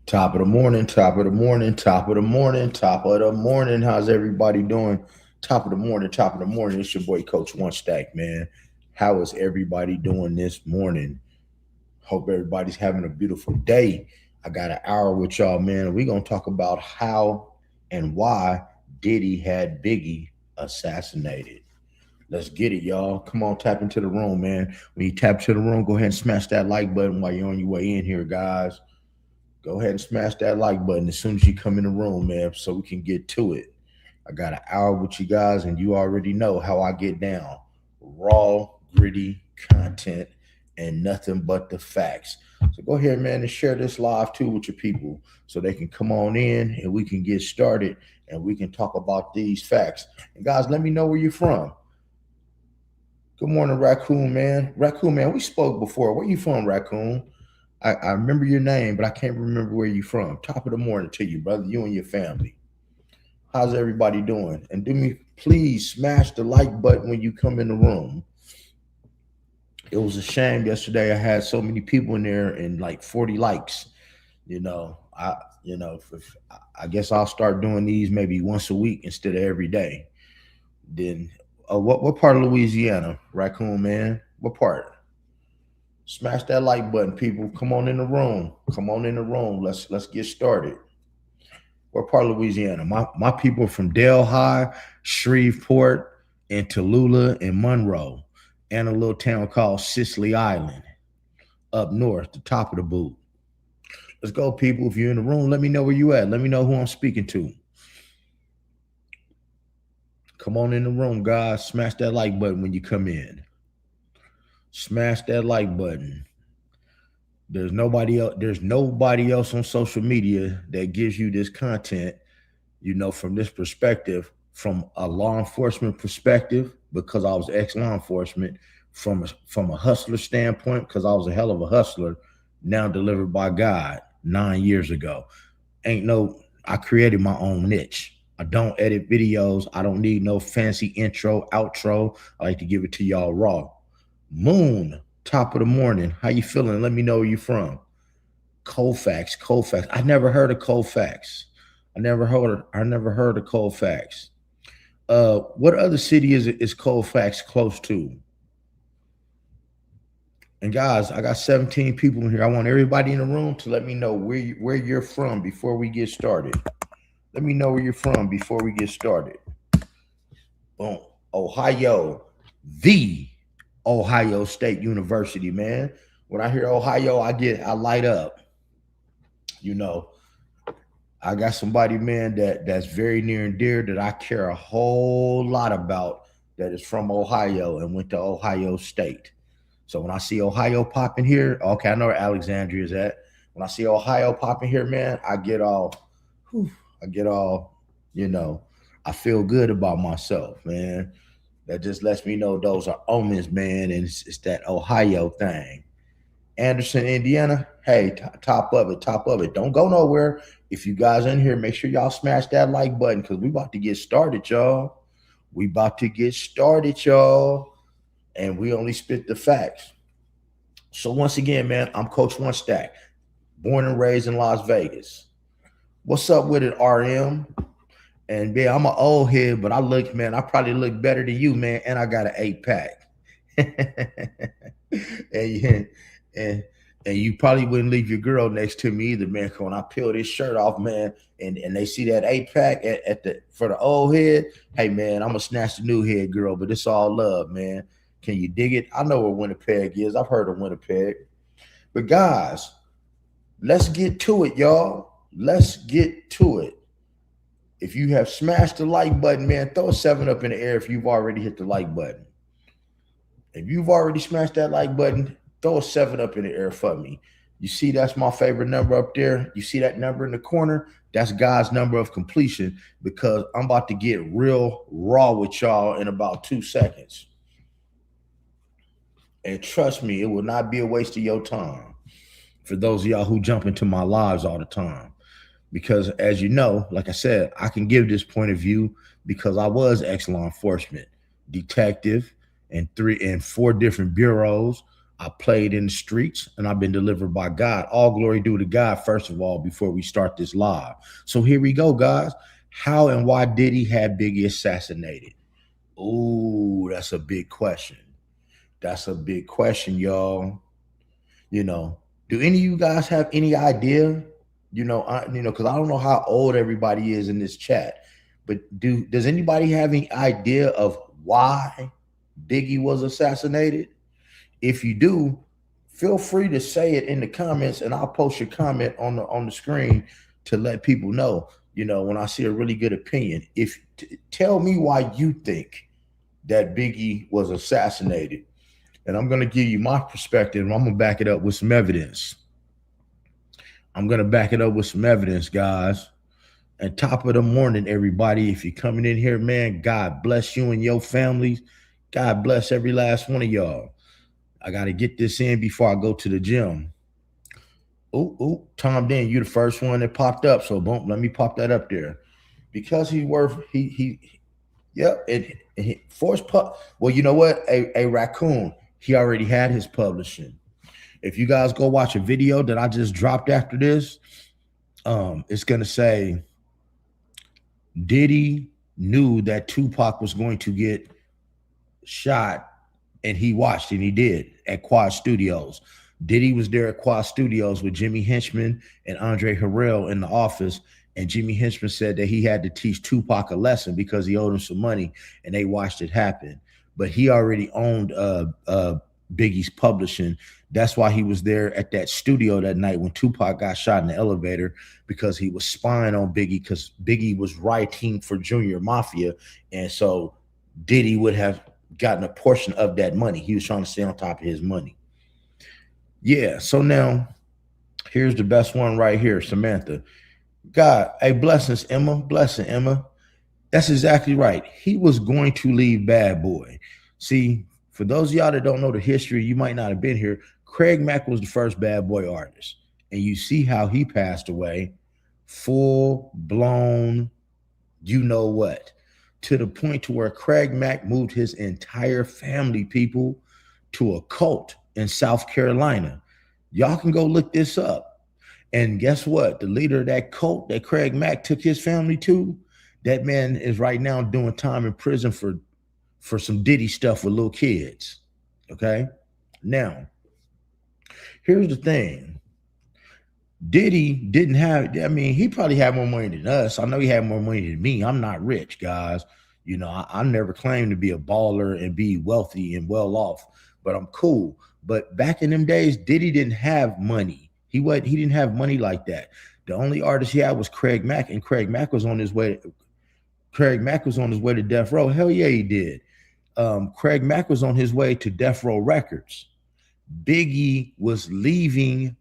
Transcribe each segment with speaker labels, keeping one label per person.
Speaker 1: Top of the morning, top of the morning, top of the morning, top of the morning. How's everybody doing? Top of the morning, top of the morning. It's your boy Coach One Stack, man. How is everybody doing this morning? Hope everybody's having a beautiful day. I got an hour with y'all, man. We're gonna talk about how and why Diddy had Biggie assassinated. Let's get it, y'all. Come on, tap into the room, man. When you tap to the room, go ahead and smash that like button while you're on your way in here, guys. Go ahead and smash that like button as soon as you come in the room, man, so we can get to it. I got an hour with you guys, and you already know how I get down. Raw, gritty content and nothing but the facts. So go ahead, man, and share this live too with your people so they can come on in and we can get started and we can talk about these facts. And guys, let me know where you're from. Good morning, Raccoon Man. Raccoon Man, we spoke before. Where you from, Raccoon? I remember your name, but I can't remember where you from. Top of the morning to you, brother. You and your family. How's everybody doing? And do me, please smash the like button when you come in the room. It was a shame yesterday. I had so many people in there and like 40 likes. You know, I I guess I'll start doing these maybe once a week instead of every day. Then, what part of Louisiana, Raccoon Man? What part? Smash that like button, people. Come on in the room. Come on in the room. Let's get started. What part of Louisiana? My people are from Delhi, Shreveport, and Tallulah and Monroe, and a little town called Sicily Island up north, the top of the boot. Let's go, people. If you're in the room, let me know where you at. Let me know who I'm speaking to. Come on in the room, guys. Smash that like button when you come in. Smash that like button. There's nobody else. There's nobody else on social media that gives you this content, from this perspective, from a law enforcement perspective, because I was ex-law enforcement, from a hustler standpoint, because I was a hell of a hustler, now delivered by God 9 years ago. I created my own niche. I don't edit videos. I don't need no fancy intro, outro. I like to give it to y'all raw. Moon, top of the morning. How you feeling? Let me know where you from. Colfax. I never heard of Colfax. I never heard of Colfax. What other city is Colfax close to? And guys, I got 17 people in here. I want everybody in the room to let me know where you're from before we get started. Let me know where you're from before we get started. Boom. Ohio, the Ohio State University, man. When I hear Ohio, I light up. I got somebody, man, that's very near and dear that I care a whole lot about that is from Ohio and went to Ohio State. So when I see Ohio popping here, okay, I know where Alexandria is at. When I see Ohio popping here, man, I get all, I feel good about myself, man. That just lets me know those are omens, man, and it's that Ohio thing. Anderson, Indiana, hey, top of it. Don't go nowhere. If you guys in here, make sure y'all smash that like button because we about to get started, y'all. And we only spit the facts. So once again, man, I'm Coach One Stack, born and raised in Las Vegas. What's up with it, RM? And man, I'm an old head, but I probably look better than you, man. And I got an 8-pack. and you probably wouldn't leave your girl next to me either, man. When I peel this shirt off, man, and they see that 8-pack for the old head, hey man, I'm gonna snatch the new head, girl. But it's all love, man. Can you dig it? I know where Winnipeg is. I've heard of Winnipeg. But guys, let's get to it, y'all. Let's get to it. If you have smashed the like button, man, throw a 7 up in the air if you've already hit the like button. If you've already smashed that like button, throw a 7 up in the air for me. You see that's my favorite number up there? You see that number in the corner? That's God's number of completion because I'm about to get real raw with y'all in about 2 seconds. And trust me, it will not be a waste of your time for those of y'all who jump into my lives all the time. Because as you know, like I said, I can give this point of view because I was ex-law enforcement, detective in 3 and 4 different bureaus, I played in the streets, and I've been delivered by God. All glory due to God, first of all, before we start this live. So here we go, guys. How and why Diddy had Biggie assassinated? Ooh, that's a big question. That's a big question, y'all. You know, do any of you guys have any idea? Because I don't know how old everybody is in this chat, but does anybody have any idea of why Biggie was assassinated? If you do, feel free to say it in the comments, and I'll post your comment on the screen to let people know. When I see a really good opinion, tell me why you think that Biggie was assassinated, and I'm going to give you my perspective. And I'm going to back it up with some evidence. Guys. And top of the morning, everybody. If you're coming in here, man, God bless you and your families. God bless every last one of y'all. I got to get this in before I go to the gym. Tom Dan, you the first one that popped up. So boom, let me pop that up there. Because he's worth, yep. Well, you know what? A raccoon, he already had his publishing. If you guys go watch a video that I just dropped after this, it's going to say, Diddy knew that Tupac was going to get shot, and he watched, and he did, at Quad Studios. Diddy was there at Quad Studios with Jimmy Henchman and Andre Harrell in the office, and Jimmy Henchman said that he had to teach Tupac a lesson because he owed him some money, and they watched it happen. But he already owned Biggie's publishing. That's why he was there at that studio that night when Tupac got shot in the elevator, because he was spying on Biggie, because Biggie was writing for Junior Mafia, and so Diddy would have gotten a portion of that money. He was trying to stay on top of his money. Yeah, so now here's the best one right here, Samantha. God, hey, blessings, Emma. Blessing, Emma. That's exactly right. He was going to leave Bad Boy. See, for those of y'all that don't know the history, you might not have been here. Craig Mack was the first Bad Boy artist. And you see how he passed away. Full blown, you know what? To the point to where Craig Mack moved his entire family, people, to a cult in South Carolina. Y'all can go look this up. And guess what? The leader of that cult that Craig Mack took his family to, that man is right now doing time in prison for some Diddy stuff with little kids. Okay? Now, here's the thing. Diddy didn't have, he probably had more money than us. I know he had more money than me. I'm not rich, guys. I never claimed to be a baller and be wealthy and well off, but I'm cool. But back in them days, Diddy didn't have money. He didn't have money like that. The only artist he had was Craig Mack, and Craig Mack was on his way to Death Row. Hell yeah, he did. Craig Mack was on his way to Death Row Records. Biggie was leaving,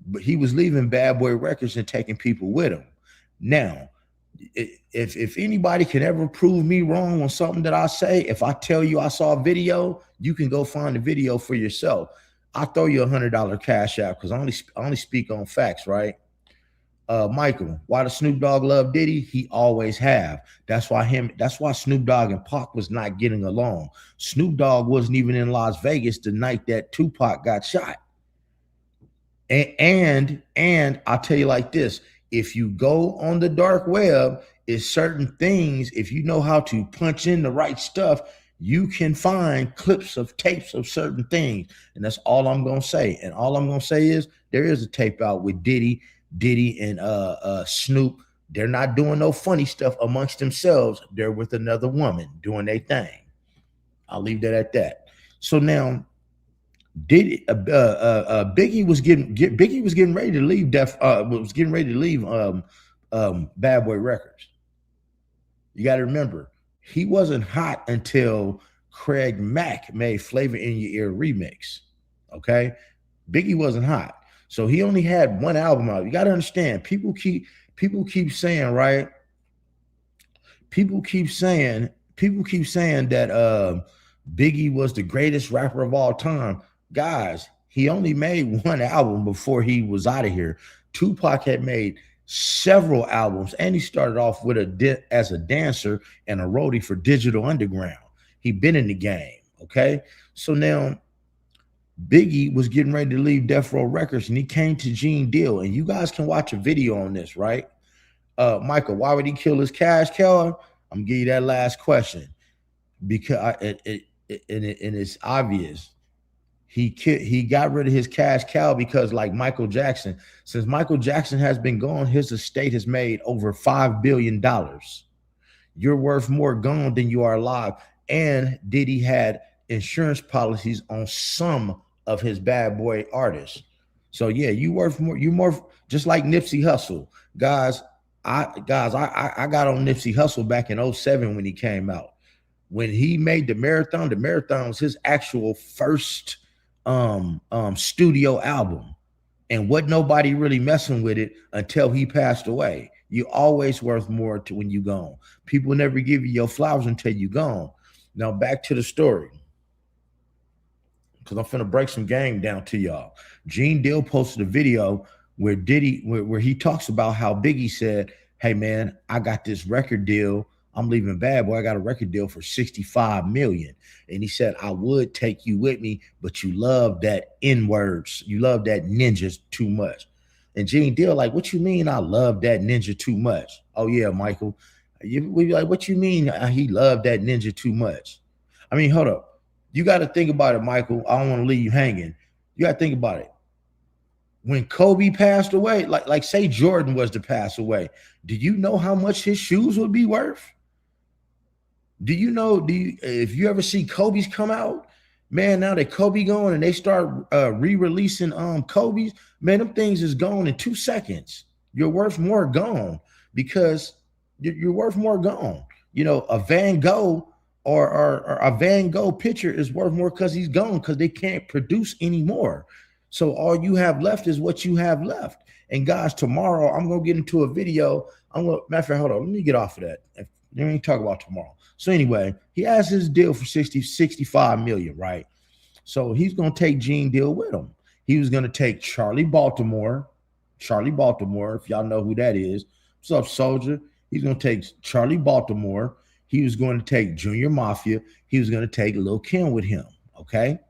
Speaker 1: but he was leaving Bad Boy Records and taking people with him. Now, if anybody can ever prove me wrong on something that I say, if I tell you I saw a video, you can go find the video for yourself. I'll throw you $100 cash out, because I only speak on facts, right? Michael, why does Snoop Dogg love Diddy? He always have. That's why Snoop Dogg and Pac was not getting along. Snoop Dogg wasn't even in Las Vegas the night that Tupac got shot. And I'll tell you like this, if you go on the dark web, it's certain things, if you know how to punch in the right stuff, you can find clips of tapes of certain things. And that's all I'm going to say. And all I'm going to say is there is a tape out with Diddy and Snoop. They're not doing no funny stuff amongst themselves. They're with another woman doing their thing. I'll leave that at that. So now, Biggie was getting ready to leave Bad Boy Records. You got to remember, he wasn't hot until Craig Mack made Flavor in Your Ear remix. Okay, Biggie wasn't hot, so he only had one album out. You got to understand, people keep saying, right? People keep saying that Biggie was the greatest rapper of all time. Guys, he only made one album before he was out of here. Tupac had made several albums, and he started off with as a dancer and a roadie for Digital Underground. He'd been in the game, okay? So now, Biggie was getting ready to leave Death Row Records, and he came to Gene Deal. And you guys can watch a video on this, right? Michael, why would he kill his cash cow? I'm gonna give you that last question because it's obvious. He got rid of his cash cow because, like Michael Jackson, since Michael Jackson has been gone, his estate has made over $5 billion. You're worth more gone than you are alive. And Diddy had insurance policies on some of his bad boy artists. So yeah, you worth more. You more just like Nipsey Hussle, guys. I got on Nipsey Hussle back in 07 when he came out. When he made the Marathon was his actual first studio album, and what nobody really messing with it until he passed away. You always worth more to when you gone. People never give you your flowers until you gone. Now back to the story, because I'm finna break some game down to y'all. Gene Deal posted a video where Diddy, where he talks about how Biggie said, "Hey man, I got this record deal. I'm leaving Bad Boy. I got a record deal for 65 million." And he said, "I would take you with me, but you love that N-words. You love that ninjas too much." And Gene Deal like, "What you mean I love that ninja too much?" "Oh yeah, Michael." We be like, "What you mean he loved that ninja too much?" I mean, hold up. You got to think about it, Michael. I don't want to leave you hanging. You got to think about it. When Kobe passed away, like say Jordan was to pass away, do you know how much his shoes would be worth? Do you know, if you ever see Kobe's come out, man, now that Kobe gone and they start re-releasing Kobe's, man, them things is gone in 2 seconds. You're worth more gone because you're worth more gone. You know, a Van Gogh or a Van Gogh picture is worth more because he's gone, because they can't produce anymore. So all you have left is what you have left. And guys, tomorrow I'm gonna get into a video. Matter of fact, hold on, let me get off of that. Let me talk about tomorrow. So anyway, he has his deal for 65 million, right? So he's gonna take Gene Deal with him. He was gonna take Charlie Baltimore, if y'all know who that is. What's up, soldier? He's gonna take Charlie Baltimore. He was going to take Junior Mafia. He was going to take Lil Kim with him, okay?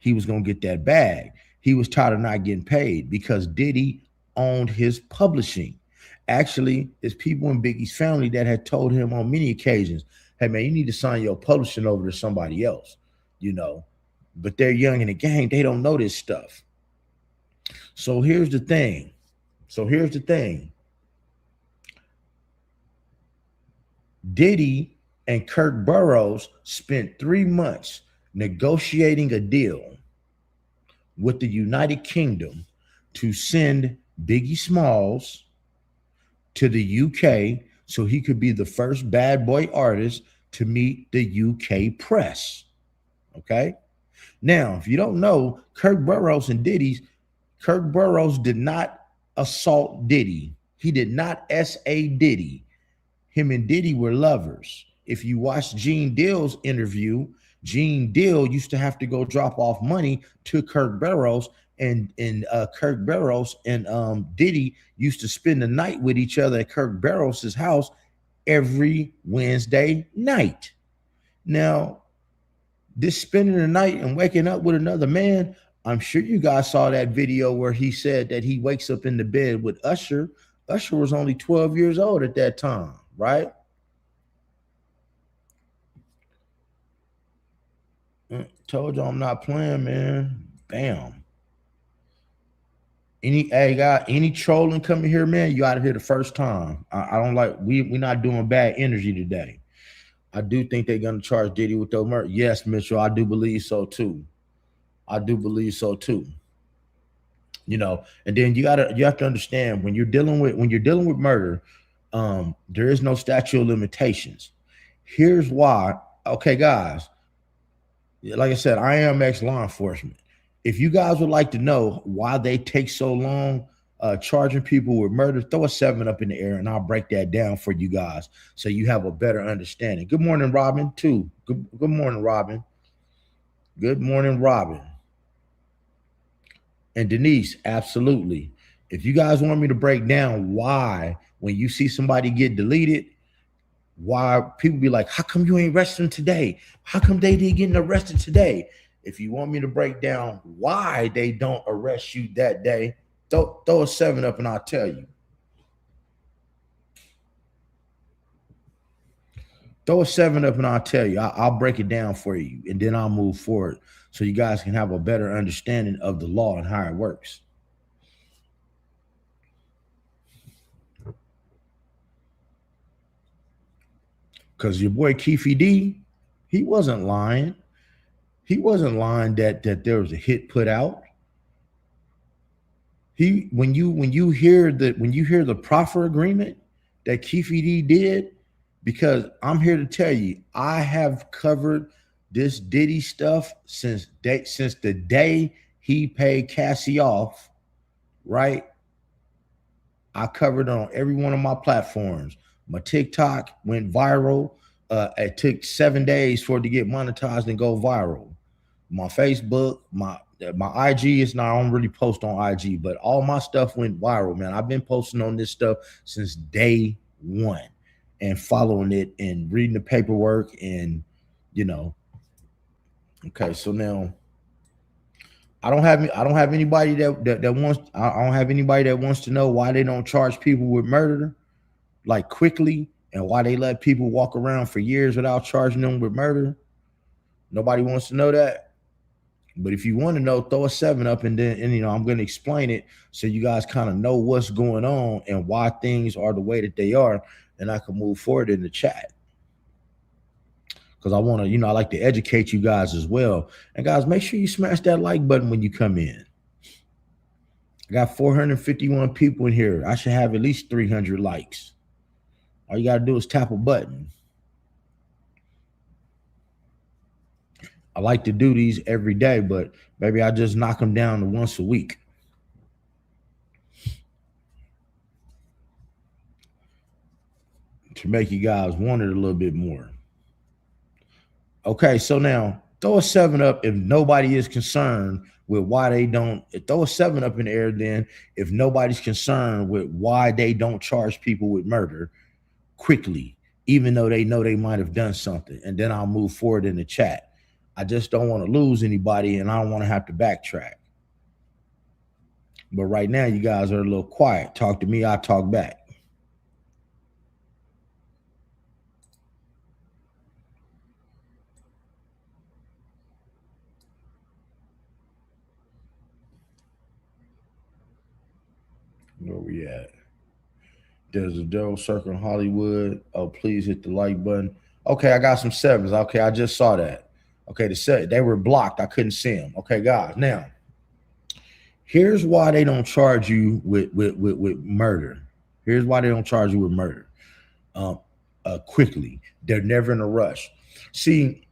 Speaker 1: He was going to get that bag. He was tired of not getting paid because Diddy owned his publishing. Actually, there's people in Biggie's family that had told him on many occasions, "Hey man, you need to sign your publishing over to somebody else," you know. But they're young in the game. They don't know this stuff. So here's the thing. Diddy and Kirk Burroughs spent 3 months negotiating a deal with the United Kingdom to send Biggie Smalls to the UK so he could be the first bad boy artist to meet the UK press. Okay? Now, if you don't know, Kirk Burroughs did not assault Diddy. He did not S.A. Diddy. Him and Diddy were lovers. If you watch Gene Deal's interview, Gene Deal used to have to go drop off money to Kirk Burroughs, and Kirk Burroughs and Diddy used to spend the night with each other at Kirk Burroughs' house every Wednesday night. Now, this spending the night and waking up with another man, I'm sure you guys saw that video where he said that he wakes up in the bed with Usher. Usher was only 12 years old at that time, right? Told you I'm not playing, man. Bam. Any trolling coming here, man, you out of here the first time. I don't like, we're not doing bad energy today. I do think they're gonna charge Diddy with those murder. Yes, Mitchell, I do believe so too. You know, and then you have to understand when you're dealing with murder, there is no statute of limitations. Here's why. Okay, guys, like I said, I am ex-law enforcement. If you guys would like to know why they take so long charging people with murder, throw a 7 up in the air and I'll break that down for you guys so you have a better understanding. Good morning, Robin, too. Good morning, Robin. Good morning, Robin. And Denise, absolutely. If you guys want me to break down why when you see somebody get deleted, why people be like, how come you ain't arresting them today? How come they didn't get arrested today? If you want me to break down why they don't arrest you that day, throw a 7 up and I'll tell you. Throw a 7 up and I'll tell you. I'll break it down for you, and then I'll move forward so you guys can have a better understanding of the law and how it works. Because your boy Keefy D, he wasn't lying. He wasn't lying that there was a hit put out. When you hear the proffer agreement that Keefy D did, because I'm here to tell you, I have covered this Diddy stuff since the day he paid Cassie off, right? I covered it on every one of my platforms. My TikTok went viral. It took 7 days for it to get monetized and go viral. My Facebook, my IG is not, I don't really post on IG, but all my stuff went viral, man. I've been posting on this stuff since day one and following it and reading the paperwork and, okay. So now I don't have anybody that wants to know why they don't charge people with murder like quickly and why they let people walk around for years without charging them with murder. Nobody wants to know that. But if you want to know, throw a 7 up and I'm going to explain it so you guys kind of know what's going on and why things are the way that they are. And I can move forward in the chat. Because I want to, I like to educate you guys as well. And guys, make sure you smash that like button when you come in. I got 451 people in here. I should have at least 300 likes. All you got to do is tap a button. I like to do these every day, but maybe I just knock them down to once a week. To make you guys want it a little bit more. Okay, so now throw a 7 up if nobody is concerned with why they don't. Throw a 7 up in the air then if nobody's concerned with why they don't charge people with murder quickly, even though they know they might have done something. And then I'll move forward in the chat. I just don't want to lose anybody and I don't want to have to backtrack. But right now, you guys are a little quiet. Talk to me, I talk back. Where we at? There's a Daryl Circle in Hollywood. Oh, please hit the like button. Okay, I got some 7s. Okay, I just saw that. Okay, they were blocked. I couldn't see them. Okay, guys. Now, here's why they don't charge you with murder. Here's why they don't charge you with murder quickly. They're never in a rush. See,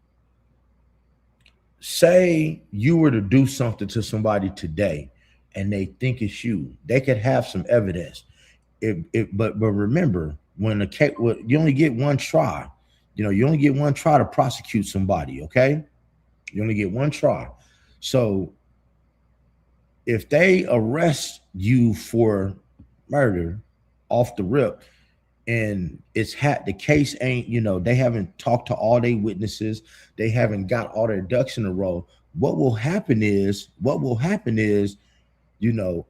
Speaker 1: say you were to do something to somebody today and they think it's you. They could have some evidence. But remember, when you only get one try. You only get one try to prosecute somebody, okay? You only get one try. So if they arrest you for murder off the rip and the case ain't, they haven't talked to all their witnesses, they haven't got all their ducks in a row, what will happen is,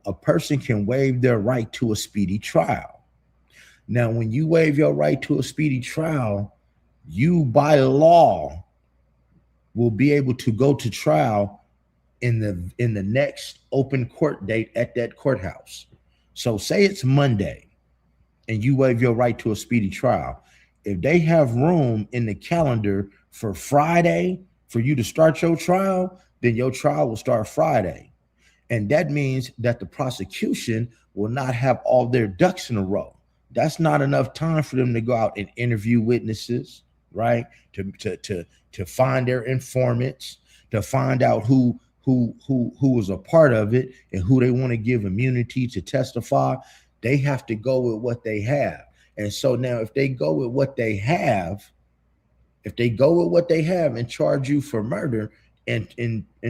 Speaker 1: a person can waive their right to a speedy trial. Now, when you waive your right to a speedy trial, you by law will be able to go to trial in the next open court date at that courthouse. So say it's Monday and you waive your right to a speedy trial. If they have room in the calendar for Friday for you to start your trial, then your trial will start Friday. And that means that the prosecution will not have all their ducks in a row. That's not enough time for them to go out and interview witnesses, right? To find their informants, to find out who was a part of it and who they want to give immunity to testify. They have to go with what they have. And so now if they go with what they have and charge you for murder and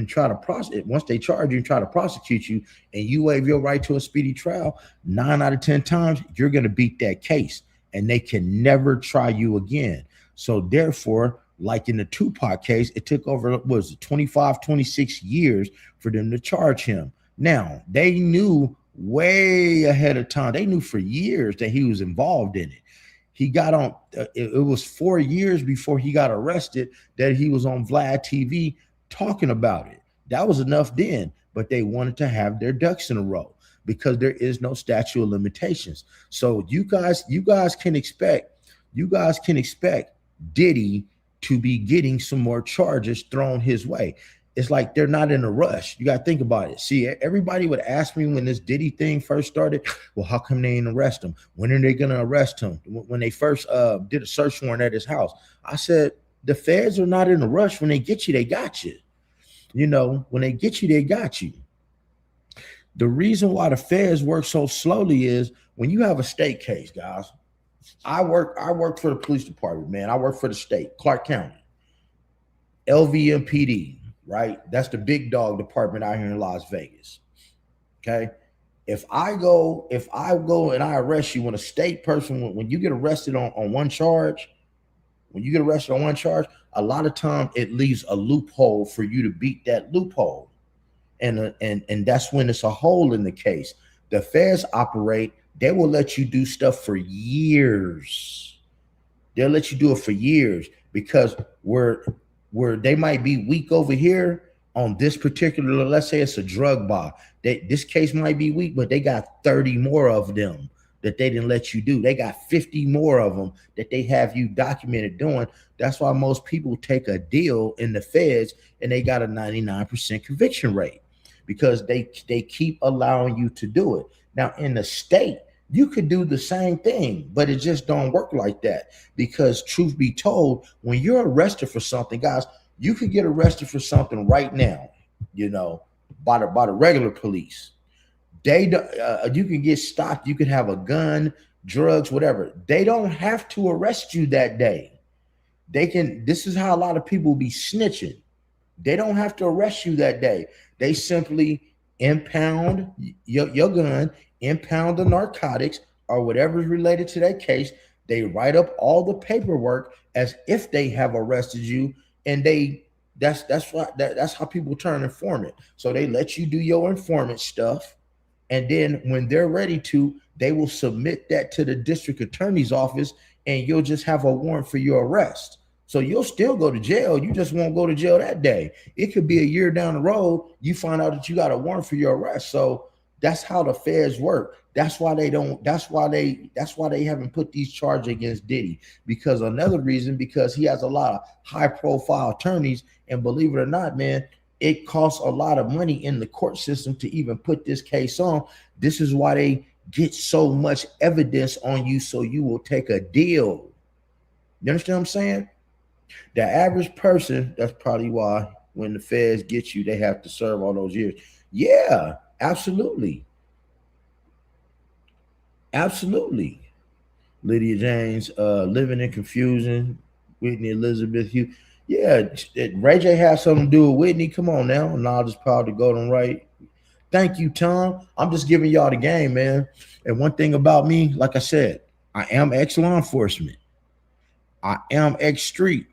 Speaker 1: try to prosecute, once they charge you and try to prosecute you and you waive your right to a speedy trial, 9 out of 10 times, you're going to beat that case and they can never try you again. So therefore, Like in the Tupac case, it took over, what was it, 25, 26 years for them to charge him. Now, they knew way ahead of time. They knew for years that he was involved in it. He got on, it was 4 years before he got arrested that he was on Vlad TV talking about it. That was enough then, but they wanted to have their ducks in a row because there is no statute of limitations. So you guys can expect Diddy to be getting some more charges thrown his way. It's like they're not in a rush. You got to think about it. See, everybody would ask me when this Diddy thing first started, well, how come they ain't arrest him? When are they going to arrest him? When they first did a search warrant at his house, I said, the feds are not in a rush. When they get you, they got you. You know, when they get you, they got you. The reason why the feds work so slowly is when you have a state case, guys. I work for the police department, man. I work for the state, Clark County, LVMPD, right? That's the big dog department out here in Las Vegas. Okay. If I go and I arrest you when a state person, when you get arrested on one charge, a lot of time it leaves a loophole for you to beat that loophole. And that's when it's a hole in the case. The feds operate, they will let you do stuff for years. They'll let you do it for years because where they might be weak over here on this particular, let's say it's a drug bar. This case might be weak, but they got 30 more of them that they didn't let you do. They got 50 more of them that they have you documented doing. That's why most people take a deal in the feds and they got a 99% conviction rate because they keep allowing you to do it. Now in the state, you could do the same thing, but it just don't work like that because truth be told, when you're arrested for something, guys, you could get arrested for something right now, you know, by the regular police. You can get stopped. You could have a gun, drugs, whatever. They don't have to arrest you that day. This is how a lot of people be snitching. They don't have to arrest you that day. They simply impound your gun, impound the narcotics or whatever is related to that case. They write up all the paperwork as if they have arrested you, and that's how people turn informant. So they let you do your informant stuff, and then when they're ready to, they will submit that to the district attorney's office, and you'll just have a warrant for your arrest. So you'll still go to jail. You just won't go to jail that day. It could be a year down the road. You find out that you got a warrant for your arrest. So that's how the feds work. That's why they haven't put these charges against Diddy. Because another reason, because he has a lot of high profile attorneys. And believe it or not, man, it costs a lot of money in the court system to even put this case on. This is why they get so much evidence on you so you will take a deal. You understand what I'm saying? The average person, that's probably why when the feds get you, they have to serve all those years. Yeah, absolutely. Absolutely. Lydia James, living in confusion. Whitney Elizabeth Hughes. Yeah, Ray J has something to do with Whitney. Come on now. Knowledge is proud to go them right. Thank you, Tom. I'm just giving y'all the game, man. And one thing about me, like I said, I am ex-law enforcement. I am ex-street.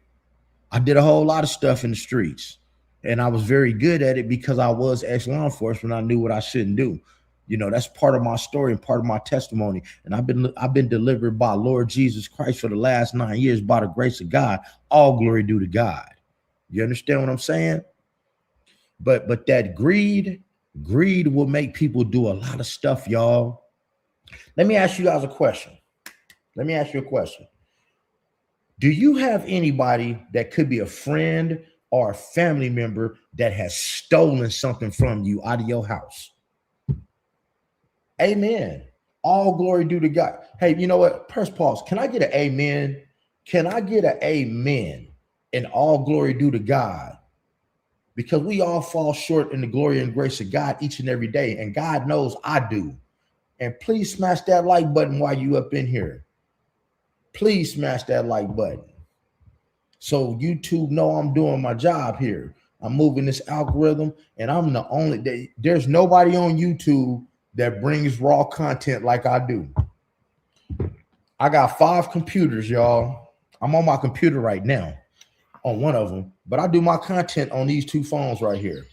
Speaker 1: I did a whole lot of stuff in the streets. And I was very good at it because I was ex-law enforcement. I knew what I shouldn't do. You know, that's part of my story and part of my testimony. And I've been delivered by Lord Jesus Christ for the last 9 years by the grace of God. All glory due to God. You understand what I'm saying? But that greed will make people do a lot of stuff, y'all. Let me ask you guys a question. Let me ask you a question. Do you have anybody that could be a friend or a family member that has stolen something from you out of your house? Amen. All glory due to God. Hey, you know what? Press pause. Can I get an amen? Can I get an amen? And all glory due to God. Because we all fall short in the glory and grace of God each and every day. And God knows I do. And please smash that like button while you up in here. Please smash that like button. So YouTube know I'm doing my job here. I'm moving this algorithm, and I'm the only, there's nobody on YouTube that brings raw content like I do. I got 5 computers, y'all. I'm on my computer right now. on one of them, but I do my content on these two phones right here.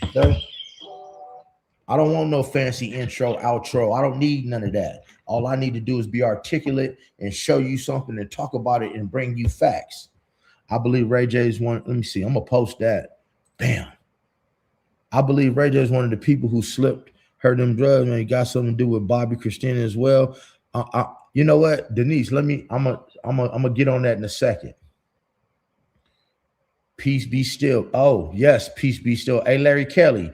Speaker 1: Okay. I don't want no fancy intro, outro. I don't need none of that. All I need to do is be articulate and show you something and talk about it and bring you facts. I believe Ray J is one. Let me see. I'm going to post that. Bam. I believe Ray J is one of the people who slipped, heard them drugs, and it got something to do with Bobby Christina as well. You know what, Denise? I'm gonna get on that in a second. Peace be still. Oh yes, peace be still. Hey, Larry Kelly,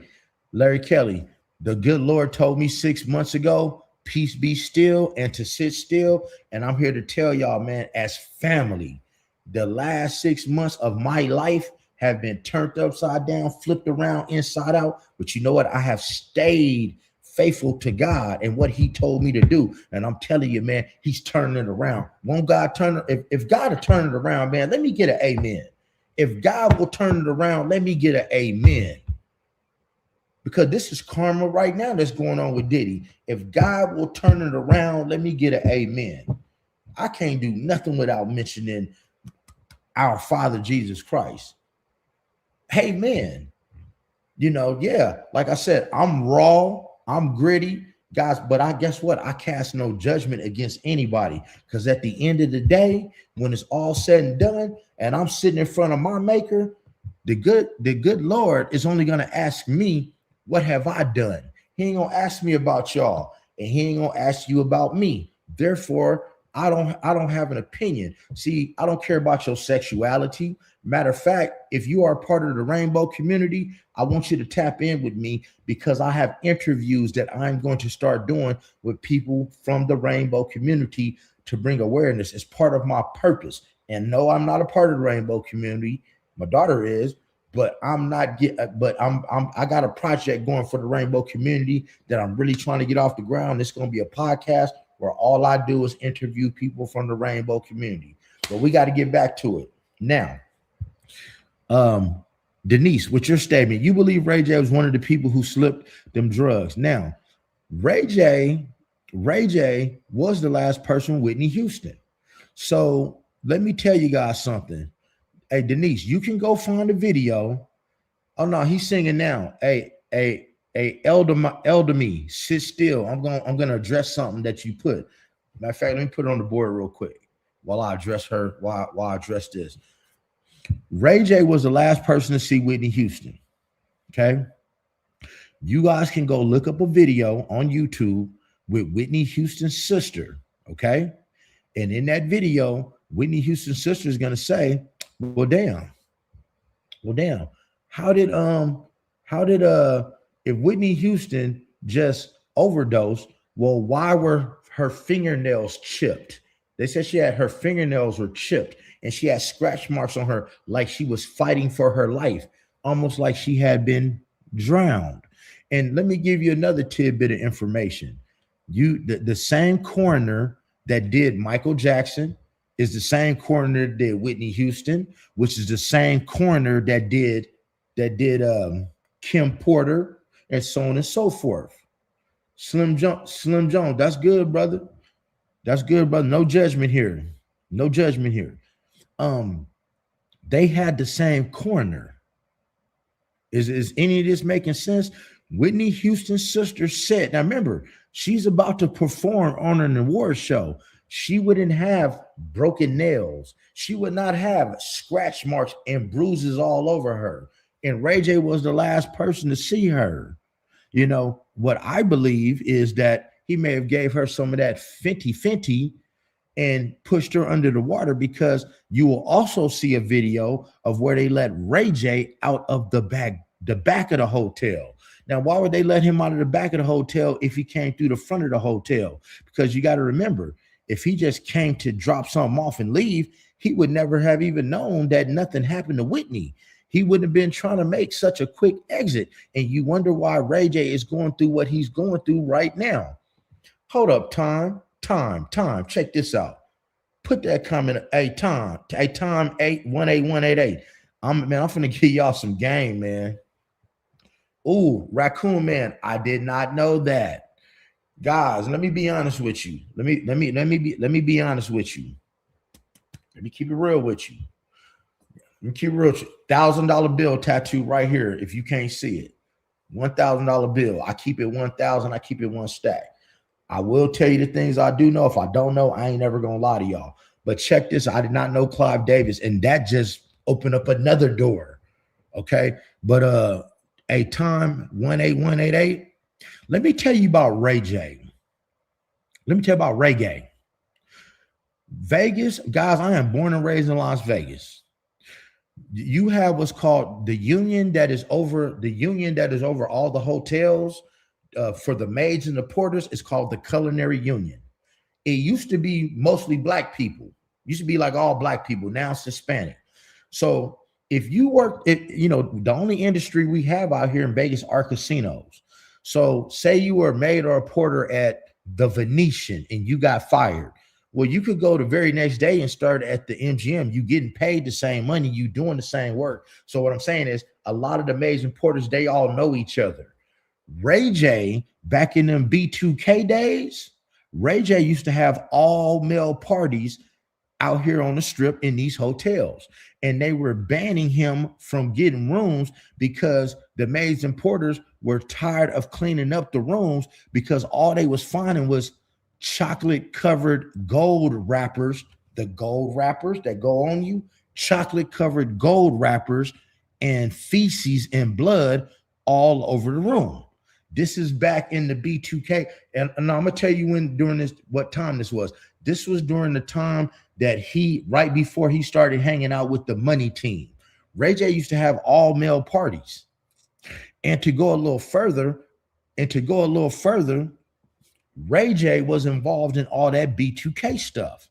Speaker 1: the good Lord told me 6 months ago, peace be still and to sit still. And I'm here to tell y'all, man, as family, the last 6 months of my life have been turned upside down, flipped around, inside out. But you know what? I have stayed faithful to God and what he told me to do. And I'm telling you, man, he's turning it around. Won't God turn it? If God will turn it around, man, let me get an amen. If God will turn it around, let me get an amen. Because this is karma right now that's going on with Diddy. If God will turn it around, let me get an amen. I can't do nothing without mentioning our Father Jesus Christ. Amen. You know, yeah, like I said, I'm raw, I'm gritty, guys, but I guess what? I cast no judgment against anybody, because at the end of the day, when it's all said and done, and I'm sitting in front of my maker, the good Lord is only going to ask me, what have I done? He ain't gonna ask me about y'all, and he ain't gonna ask you about me. Therefore, I don't have an opinion. See, I don't care about your sexuality. Matter of fact, if you are part of the rainbow community, I want you to tap in with me, because I have interviews that I'm going to start doing with people from the rainbow community to bring awareness. It's part of my purpose. And no, I'm not a part of the rainbow community. My daughter is, but I'm not I got a project going for the rainbow community that I'm really trying to get off the ground. It's going to be a podcast where all I do is interview people from the rainbow community. But we got to get back to it now. Denise, with your statement, you believe Ray J was one of the people who slipped them drugs. Now, Ray J was the last person with Whitney Houston. So let me tell you guys something. Hey, Denise, you can go find a video. Oh no, he's singing now. Hey, elder me, sit still. I'm gonna address something that you put. Matter of fact, let me put it on the board real quick while I address her. While I address this. Ray J was the last person to see Whitney Houston. Okay. You guys can go look up a video on YouTube with Whitney Houston's sister. Okay. And in that video, Whitney Houston's sister is going to say, well, damn. How did if Whitney Houston just overdosed, well, why were her fingernails chipped? They said she had her fingernails were chipped and she had scratch marks on her like she was fighting for her life, almost like she had been drowned. And let me give you another tidbit of information. The same coroner that did Michael Jackson is the same coroner that did Whitney Houston, which is the same coroner that did Kim Porter, and so on and so forth. Slim Jones, that's good, brother. That's good, brother. No judgment here. No judgment here. They had the same coroner. Is any of this making sense? Whitney Houston's sister said, now remember, she's about to perform on an award show. She wouldn't have broken nails. She would not have scratch marks and bruises all over her. And Ray J was the last person to see her. You know, what I believe is that he may have gave her some of that Fenty and pushed her under the water, because you will also see a video of where they let Ray J out of the back of the hotel. Now, why would they let him out of the back of the hotel if he came through the front of the hotel? Because you got to remember, if he just came to drop something off and leave, he would never have even known that nothing happened to Whitney. He wouldn't have been trying to make such a quick exit. And you wonder why Ray J is going through what he's going through right now. Hold up, time. Check this out. Put that comment, time 818188. I'm finna give y'all some game, man. Ooh, Raccoon Man, I did not know that. Guys, let me be honest with you. Let me be honest with you. Let me keep it real with you. You keep real. $1,000 bill tattooed right here. If you can't see it, $1,000 bill. I keep it 1,000. I keep it one stack. I will tell you the things I do know. If I don't know, I ain't never gonna lie to y'all. But check this. I did not know Clive Davis, and that just opened up another door. Okay. But a time 18188. Let me tell you about Ray J. Let me tell you about reggae. Vegas, guys, I am born and raised in Las Vegas. You have what's called the union that is over all the hotels for the maids and the porters. It's called the Culinary Union. It used to be mostly black people. Used to be like all black people. Now it's Hispanic. So if you work, the only industry we have out here in Vegas are casinos. So say you were a maid or a porter at the Venetian and you got fired. Well, you could go the very next day and start at the MGM. You getting paid the same money, you doing the same work. So what I'm saying is a lot of the maids and porters, they all know each other. Ray J, back in them B2K days, Ray J used to have all male parties out here on the strip in these hotels. And they were banning him from getting rooms because the maids and porters were tired of cleaning up the rooms because all they was finding was chocolate covered gold wrappers, the gold wrappers that go on you, chocolate covered gold wrappers and feces and blood all over the room. This is back in the B2K. And I'm going to tell you what time this was. This was during the time that right before he started hanging out with the money team. Ray J used to have all male parties. And to go a little further, Ray J was involved in all that B2K stuff.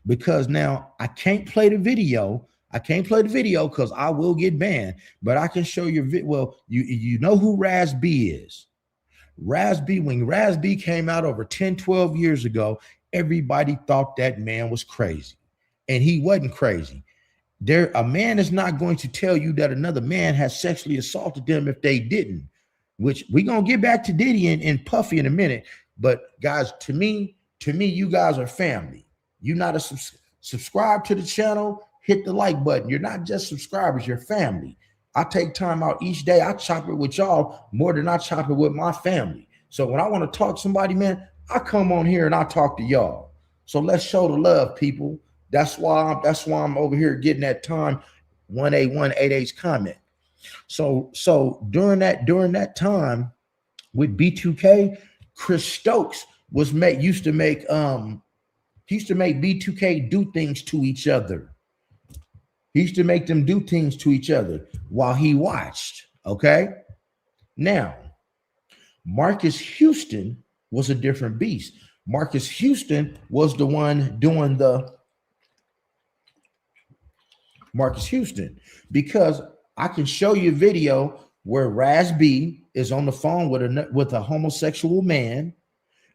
Speaker 1: Because now I can't play the video. Because I will get banned. But I can show you. Well, you know who Raz B is. When Raz B came out over 10, 12 years ago, everybody thought that man was crazy. And he wasn't crazy. A man is not going to tell you that another man has sexually assaulted them if they didn't, which we're going to get back to Diddy and Puffy in a minute. But guys, to me, you guys are family. You're not a subscribe to the channel, hit the like button. You're not just subscribers, you're family. I take time out each day. I chop it with y'all more than I chop it with my family. So when I want to talk to somebody, man, I come on here and I talk to y'all. So let's show the love, people. That's why I'm over here getting that time 18188's comment. So during that time with B2K, Chris Stokes used to make B2K do things to each other. He used to make them do things to each other while he watched. Okay. Now, Marcus Houston was a different beast. Marcus Houston was the one doing Marcus Houston, because I can show you a video where Raz B is on the phone with a homosexual man,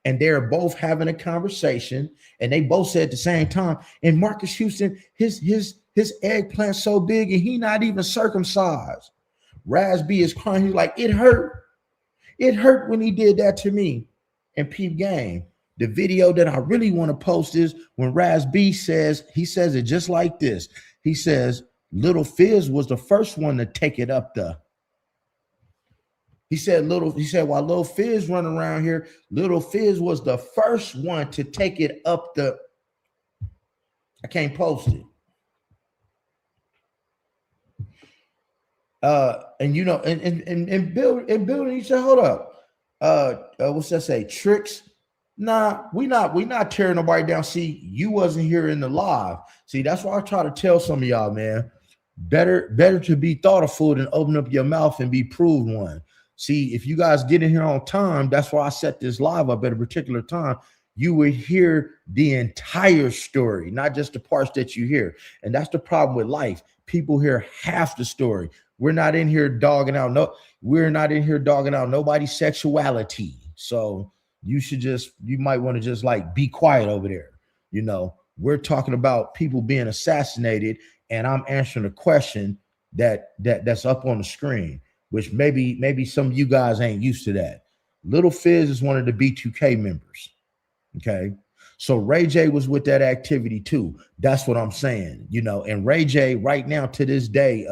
Speaker 1: and they're both having a conversation, and they both said at the same time. And Marcus Houston, his eggplant so big, and he not even circumcised. Raz B is crying. He's like, it hurt when he did that to me. And peep game, the video that I really want to post is when Raz B says it just like this. He says, Little Fizz was the first one to take it up the. He said while Little Fizz running around here, Little Fizz was the first one to take it up the. I can't post it. And building, he said, hold up. What's that say? Tricks. Nah, we not tearing nobody down. See, you wasn't here in the live. See, that's why I try to tell some of y'all, man. Better to be thoughtful than open up your mouth and be proved one. See, if you guys get in here on time, that's why I set this live up at a particular time. You would hear the entire story, not just the parts that you hear. And that's the problem with life. People hear half the story. We're not in here dogging out nobody's sexuality. So you might want to just like be quiet over there. We're talking about people being assassinated, and I'm answering a question that's up on the screen, which maybe some of you guys ain't used to that. Little Fizz is one of the B2K members. Okay. So Ray J was with that activity too. That's what I'm saying, and Ray J right now to this day,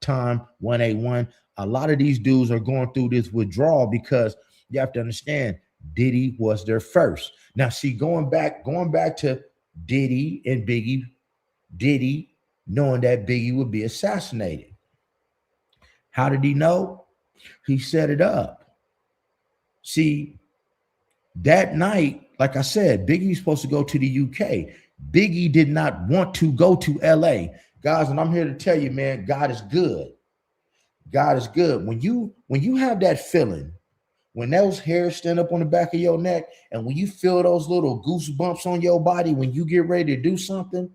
Speaker 1: time 181, a lot of these dudes are going through this withdrawal because you have to understand Diddy was their first. Now, see, going back to Diddy and Biggie, Diddy knowing that Biggie would be assassinated. How did he know? He set it up. See, that night, like I said, Biggie was supposed to go to the UK. Biggie did not want to go to LA. Guys, and I'm here to tell you, man, God is good. God is good. When you have that feeling, when those hairs stand up on the back of your neck, and when you feel those little goosebumps on your body, when you get ready to do something,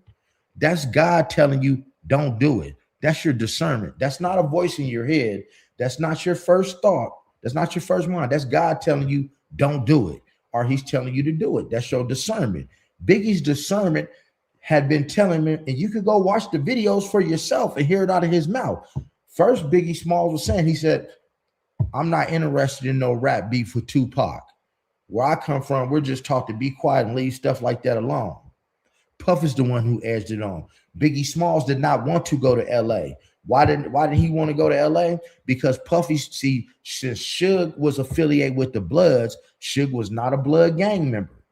Speaker 1: that's God telling you, don't do it. That's your discernment. That's not a voice in your head. That's not your first thought. That's not your first mind. That's God telling you, don't do it. Or he's telling you to do it. That's your discernment. Biggie's discernment had been telling him, and you could go watch the videos for yourself and hear it out of his mouth. First, Biggie Smalls was saying, he said, I'm not interested in no rap beef with Tupac. Where I come from, we're just taught to be quiet and leave stuff like that alone. Puff is the one who edged it on. Biggie Smalls did not want to go to LA. Why did he want to go to LA? Because Puffy, see, since Suge was affiliated with the Bloods, Suge was not a Blood gang member.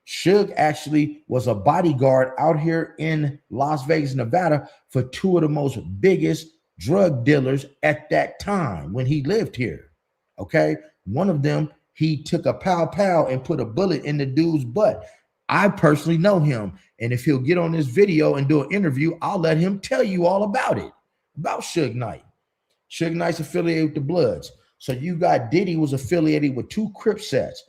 Speaker 1: Suge actually was a bodyguard out here in Las Vegas, Nevada for two of the most biggest drug dealers at that time when he lived here. Okay. One of them, he took a pow and put a bullet in the dude's butt. I personally know him. And if he'll get on this video and do an interview, I'll let him tell you all about it, about Suge Knight. Suge Knight's affiliated with the Bloods. So you got Diddy was affiliated with two Crip sets.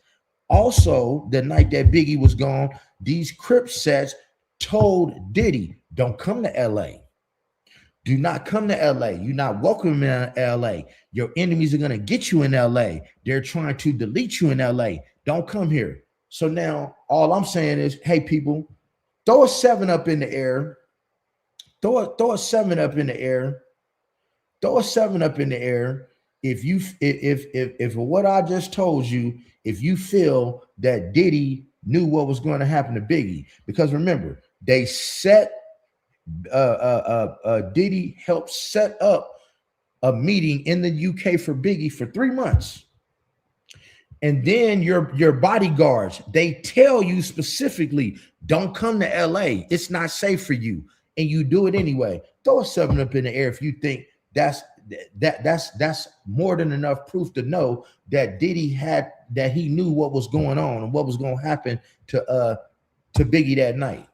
Speaker 1: Also, the night that Biggie was gone, these Crip sets told Diddy, don't come to LA. Do not come to LA. You're not welcome in LA. Your enemies are going to get you in LA. They're trying to delete you in LA. Don't come here. So now all I'm saying is, hey, people, throw a 7 up in the air. Throw a 7 up in the air. Throw a 7 up in the air. If what I just told you, if you feel that Diddy knew what was going to happen to Biggie, because remember, they set Diddy helped set up a meeting in the UK for Biggie for 3 months. And then your bodyguards, they tell you specifically, don't come to LA. It's not safe for you. And you do it anyway. Throw a 7 up in the air if you think that's more than enough proof to know that Diddy that he knew what was going on and what was going to happen to Biggie that night.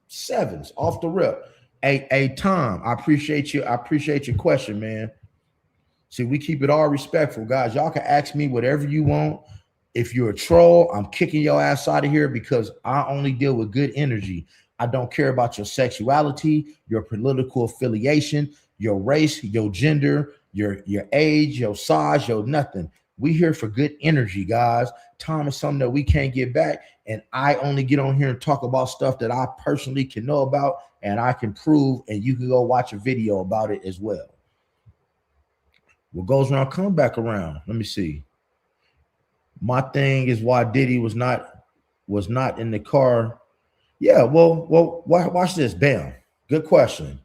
Speaker 1: 7s off the rip. Hey, Tom, I appreciate you. I appreciate your question, man. See, we keep it all respectful, guys. Y'all can ask me whatever you want. If you're a troll, I'm kicking your ass out of here because I only deal with good energy. I don't care about your sexuality, your political affiliation, your race, your gender, your age, your size, your nothing. We here for good energy, guys. Time is something that we can't get back. And I only get on here and talk about stuff that I personally can know about and I can prove, and you can go watch a video about it as well. What goes around, come back around. Let me see. My thing is why Diddy was not in the car. Yeah, well, watch this. Bam. Good question.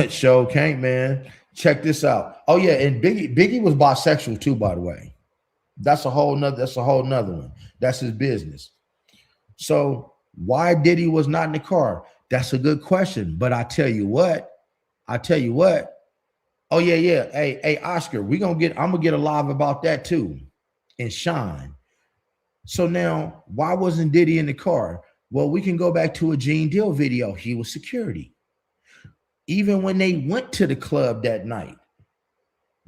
Speaker 1: Show can't, man. Check this out. Oh yeah, and Biggie was bisexual too, by the way. That's a whole nother one. That's his business. So why Diddy was not in the car? That's a good question. But I tell you what. Oh yeah. Hey, Oscar, I'm gonna get a live about that too. And Shine. So now, why wasn't Diddy in the car? Well, we can go back to a Gene Deal video. He was security. Even when they went to the club that night,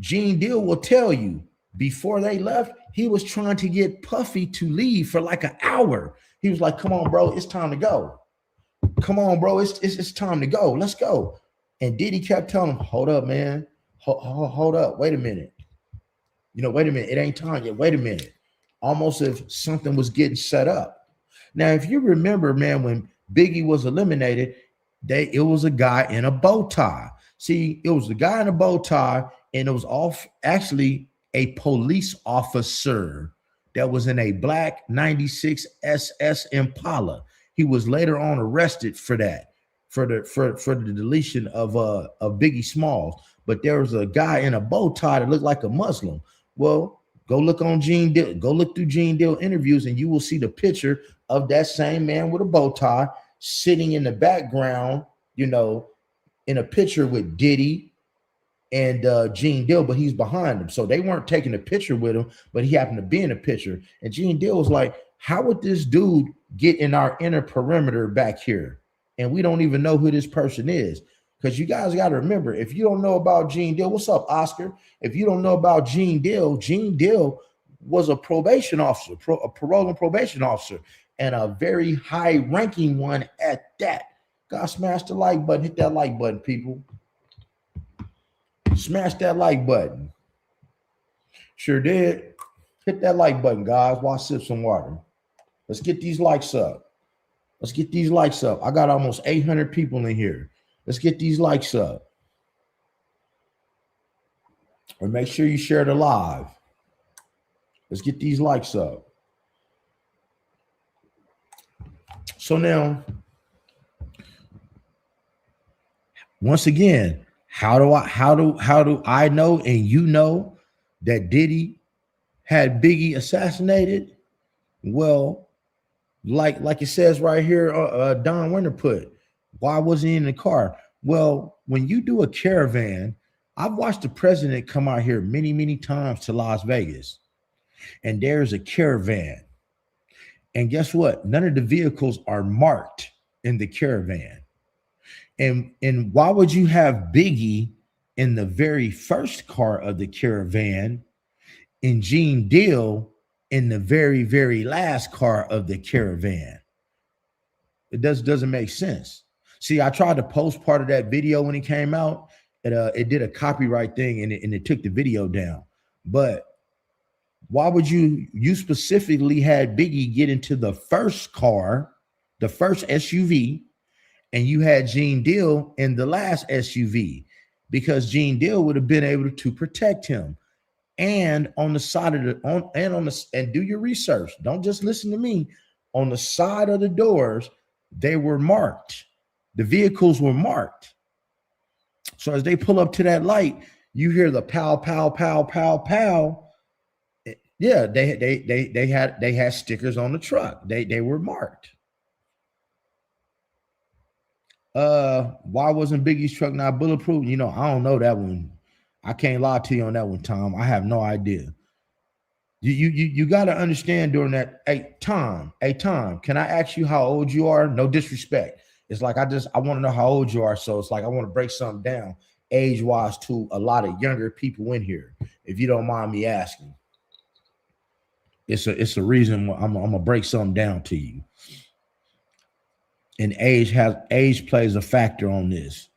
Speaker 1: Gene Deal will tell you before they left, he was trying to get Puffy to leave for like an hour. He was like, come on, bro, it's time to go. Come on, bro, it's time to go. Let's go. And Diddy kept telling him, hold up, man. Hold up. Wait a minute. Wait a minute. It ain't time yet. Wait a minute. Almost if something was getting set up. Now, if you remember, man, when Biggie was eliminated, it was a guy in a bow tie. See, it was the guy in a bow tie, and it was actually a police officer that was in a black 96 SS Impala. He was later on arrested for that, for the deletion of Biggie Smalls. But there was a guy in a bow tie that looked like a Muslim. Well, go look on Gene Deal, go look through Gene Deal interviews, and you will see the picture of that same man with a bow tie sitting in the background, you know, in a picture with Diddy and Gene Deal, but he's behind him. So they weren't taking a picture with him, but he happened to be in a picture. And Gene Deal was like, how would this dude get in our inner perimeter back here? And we don't even know who this person is. Because you guys got to remember, if you don't know about Gene Deal, what's up, Oscar? If you don't know about Gene Deal was a probation officer, a parole and probation officer, and a very high-ranking one at that. God, smash the like button. Hit that like button, people. Smash that like button. Sure did. Hit that like button, guys, while I sip some water. Let's get these likes up. Let's get these likes up. I got almost 800 people in here. Let's get these likes up. And make sure you share the live. Let's get these likes up. So now, once again, how do I know and you know that Diddy had Biggie assassinated? Well, like it says right here, Don Winter put, why was he in the car? Well, when you do a caravan, I've watched the president come out here many, many times to Las Vegas, and there's a caravan. And guess what? None of the vehicles are marked in the caravan. And why would you have Biggie in the very first car of the caravan and Gene Deal in the very, very last car of the caravan? It doesn't make sense. See, I tried to post part of that video when it came out. It did a copyright thing and it took the video down. But why would you specifically had Biggie get into the first car, the first SUV, and you had Gene Deal in the last SUV? Because Gene Deal would have been able to protect him. And on the side of the and do your research. Don't just listen to me. On the side of the doors, they were marked. The vehicles were marked. So as they pull up to that light, you hear the pow, pow, pow, pow, pow. Yeah, they had stickers on the truck. They were marked. Why wasn't Biggie's truck not bulletproof? You know, I don't know that one. I can't lie to you on that one, Tom. I have no idea. You got to understand during that. Hey, Tom, can I ask you how old you are? No disrespect. It's like I want to know how old you are. So it's like I want to break something down age-wise to a lot of younger people in here. If you don't mind me asking. It's a reason I'm gonna break something down to you. And age plays a factor on this.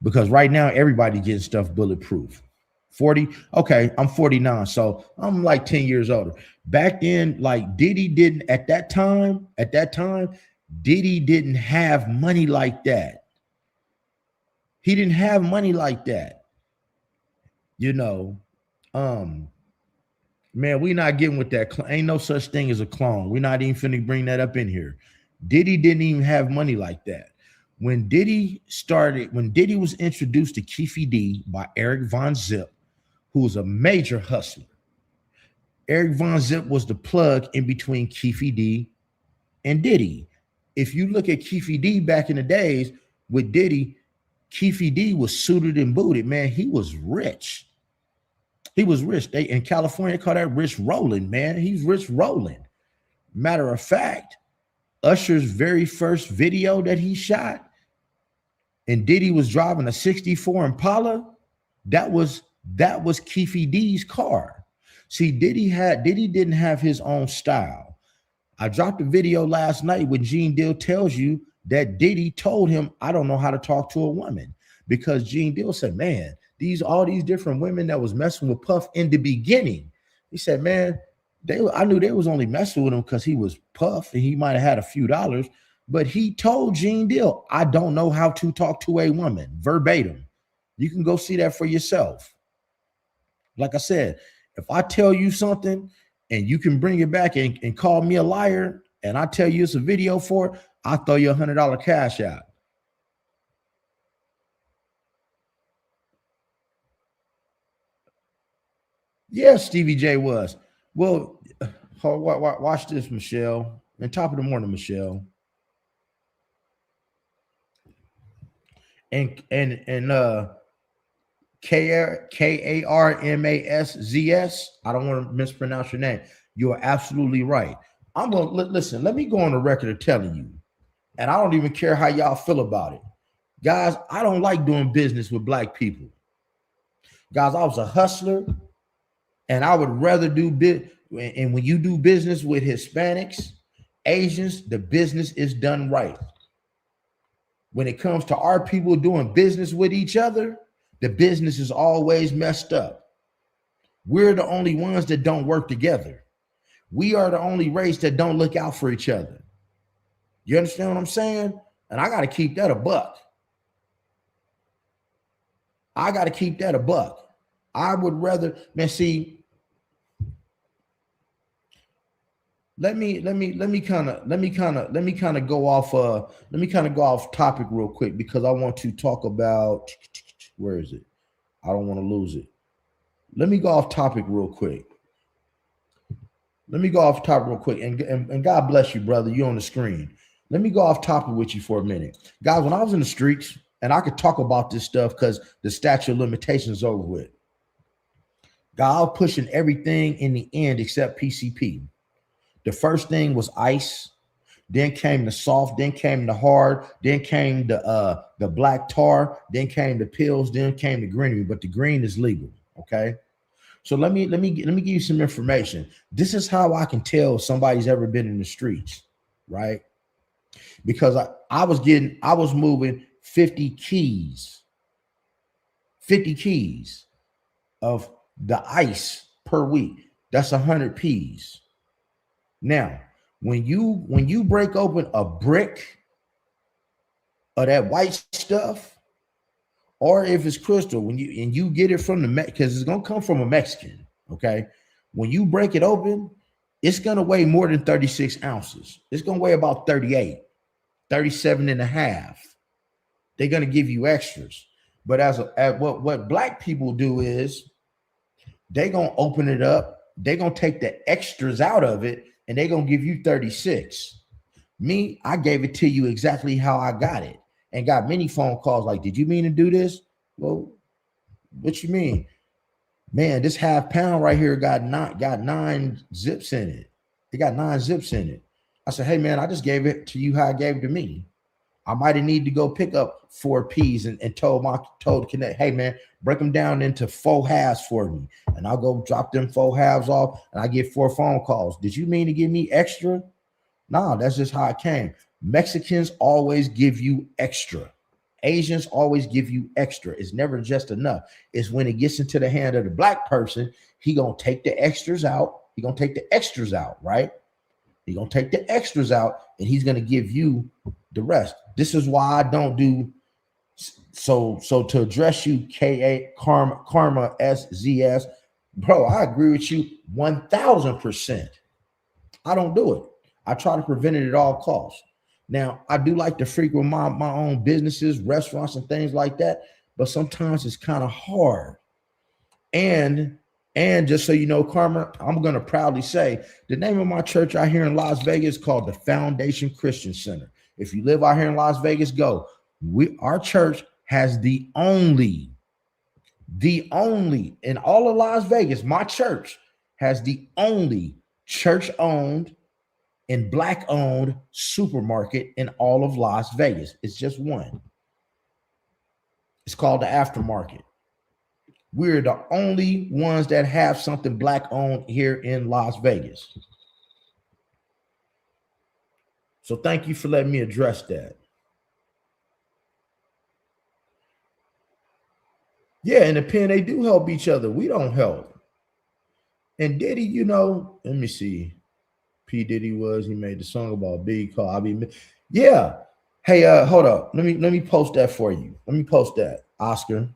Speaker 1: Because right now everybody getting stuff bulletproof. 40, okay, I'm 49, so I'm like 10 years older. Back then, like Diddy didn't at that time, Diddy didn't have money like that. He didn't have money like that. You know, man, we not getting with that. Ain't no such thing as a clone. We're not even finna bring that up in here. Diddy didn't even have money like that. When Diddy was introduced to Keefe D by Eric Von Zip, who was a major hustler. Eric Von Zip was the plug in between Keefe D and Diddy. If you look at Keefe D back in the days with Diddy, Keefe D was suited and booted. Man, he was rich. He was rich. They in California call that rich rolling, man. He's rich rolling. Matter of fact, Usher's very first video that he shot, and Diddy was driving a 64 Impala, that was Keefe D's car. See, Diddy didn't have his own style. I dropped a video last night when Gene Deal tells you that Diddy told him, I don't know how to talk to a woman, because Gene Deal said, man, all these different women that was messing with Puff in the beginning. He said, man, I knew they was only messing with him because he was Puff and he might have had a few dollars, but he told Gene Deal, I don't know how to talk to a woman, verbatim. You can go see that for yourself. Like I said, If I tell you something and you can bring it back and call me a liar, and I tell you it's a video for it, I'll throw you $100 cash out. Yes, Stevie J was. Well, watch this, Michelle. And top of the morning, Michelle. And Karmazs. I don't want to mispronounce your name. You are absolutely right. I'm gonna listen. Let me go on the record of telling you, and I don't even care how y'all feel about it, guys. I don't like doing business with black people, guys. I was a hustler, and I would rather do business. And when you do business with Hispanics, Asians, the business is done right. When it comes to our people doing business with each other, the business is always messed up. We're the only ones that don't work together. We are the only race that don't look out for each other. You understand what I'm saying? And I got to keep that a buck. I got to keep that a buck. I would rather, man, see, let me kind of go off topic real quick, because I want to talk about, where is it? I don't want to lose it. Let me go off topic real quick. And God bless you, brother. You on the screen. Let me go off topic with you for a minute. Guys, when I was in the streets, and I could talk about this stuff because the statute of limitations is over with. God, I was pushing everything in the end except PCP. The first thing was ice. Then came the soft, then came the hard, then came the black tar, then came the pills, then came the green, but the green is legal. Okay. So let me give you some information. This is how I can tell somebody's ever been in the streets, right? Because I was moving 50 keys of the ice per week. That's 100 P's. Now, when you break open a brick of that white stuff, or if it's crystal, when you get it from because it's gonna come from a Mexican, okay? When you break it open, it's gonna weigh more than 36 ounces. It's gonna weigh about 38, 37 and a half. They're gonna give you extras. But what black people do is they're gonna open it up, they're gonna take the extras out of it, and they're gonna give you 36. Me, I gave it to you exactly how I got it. And got many phone calls like, did you mean to do this? Well, what you mean? Man, this half pound right here got 9 zips in it. It got 9 zips in it. I said, hey man, I just gave it to you how I gave it to me. I might have needed to go pick up 4 P's and told Connect, hey man, break them down into 4 halves for me. And I'll go drop them 4 halves off and I get 4 phone calls. Did you mean to give me extra? No, that's just how it came. Mexicans always give you extra. Asians always give you extra. It's never just enough. It's when it gets into the hand of the black person, he gonna take the extras out. He gonna take the extras out, right? He gonna take the extras out and he's gonna give you the rest. This is why I don't do so to address you, Karmazs, bro, I agree with you 1000%. I don't do it. I try to prevent it at all costs. Now, I do like to frequent my own businesses, restaurants, and things like that, but sometimes it's kind of hard. And just so you know, Karma, I'm going to proudly say the name of my church out here in Las Vegas is called the Foundation Christian Center. If you live out here in Las Vegas, go. Our church has the only in all of Las Vegas, my church has the only church-owned and black-owned supermarket in all of Las Vegas. It's just one. It's called the Aftermarket. We're the only ones that have something black-owned here in Las Vegas. So thank you for letting me address that. Yeah, and the pen, they do help each other. We don't help. And Diddy, you know, let me see. P. Diddy he made the song about Biggie called I Be. Yeah. Hey, hold up. Let me post that for you. Let me post that, Oscar.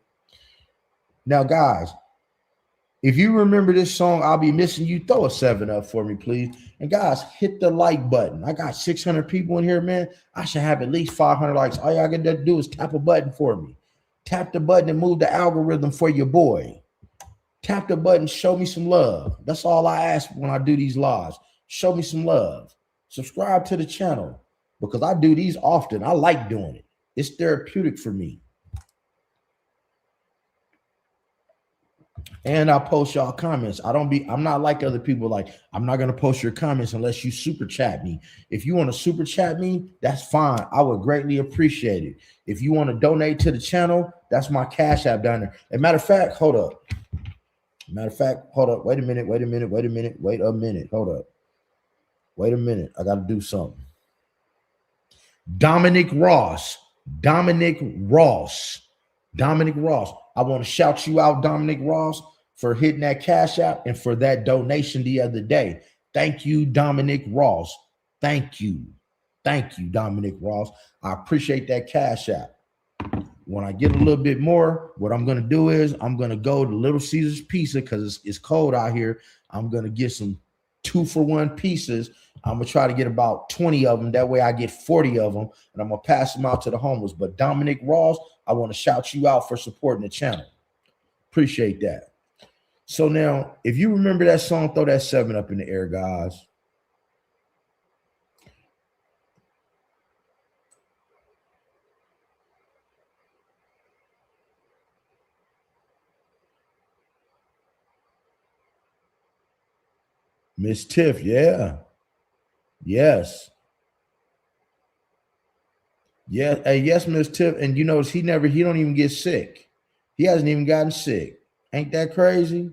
Speaker 1: Now, guys, If you remember this song, I'll Be Missing You, throw a 7 up for me, please. And guys, hit the like button. I got 600 people in here, man. I should have at least 500 likes. All y'all got to do is tap a button for me. Tap the button and move the algorithm for your boy. Tap the button, show me some love. That's all I ask when I do these lives. Show me some love. Subscribe to the channel because I do these often. I like doing it. It's therapeutic for me. And I post y'all comments. I'm not like other people. Like, I'm not going to post your comments unless you super chat me. If you want to super chat me, that's fine. I would greatly appreciate it. If you want to donate to the channel, that's my Cash App down there. As a matter of fact, hold up. Wait a minute. Hold up. Wait a minute. I got to do something. Dominic Ross. I want to shout you out, Dominic Ross, for hitting that Cash App and for that donation the other day. Thank you, Dominic Ross. Thank you, Dominic Ross. I appreciate that Cash App. When I get a little bit more, what I'm going to do is I'm going to go to Little Caesars Pizza because it's cold out here. I'm going to get some 2-for-1 pizzas. I'm going to try to get about 20 of them. That way I get 40 of them, and I'm going to pass them out to the homeless. But Dominic Ross, I want to shout you out for supporting the channel. Appreciate that. So now, if you remember that song, throw that 7 up in the air, guys. Miss Tiff, yeah. Yes. Yeah. Hey, yes, Miss Tiff. And you notice he don't even get sick. He hasn't even gotten sick. Ain't that crazy?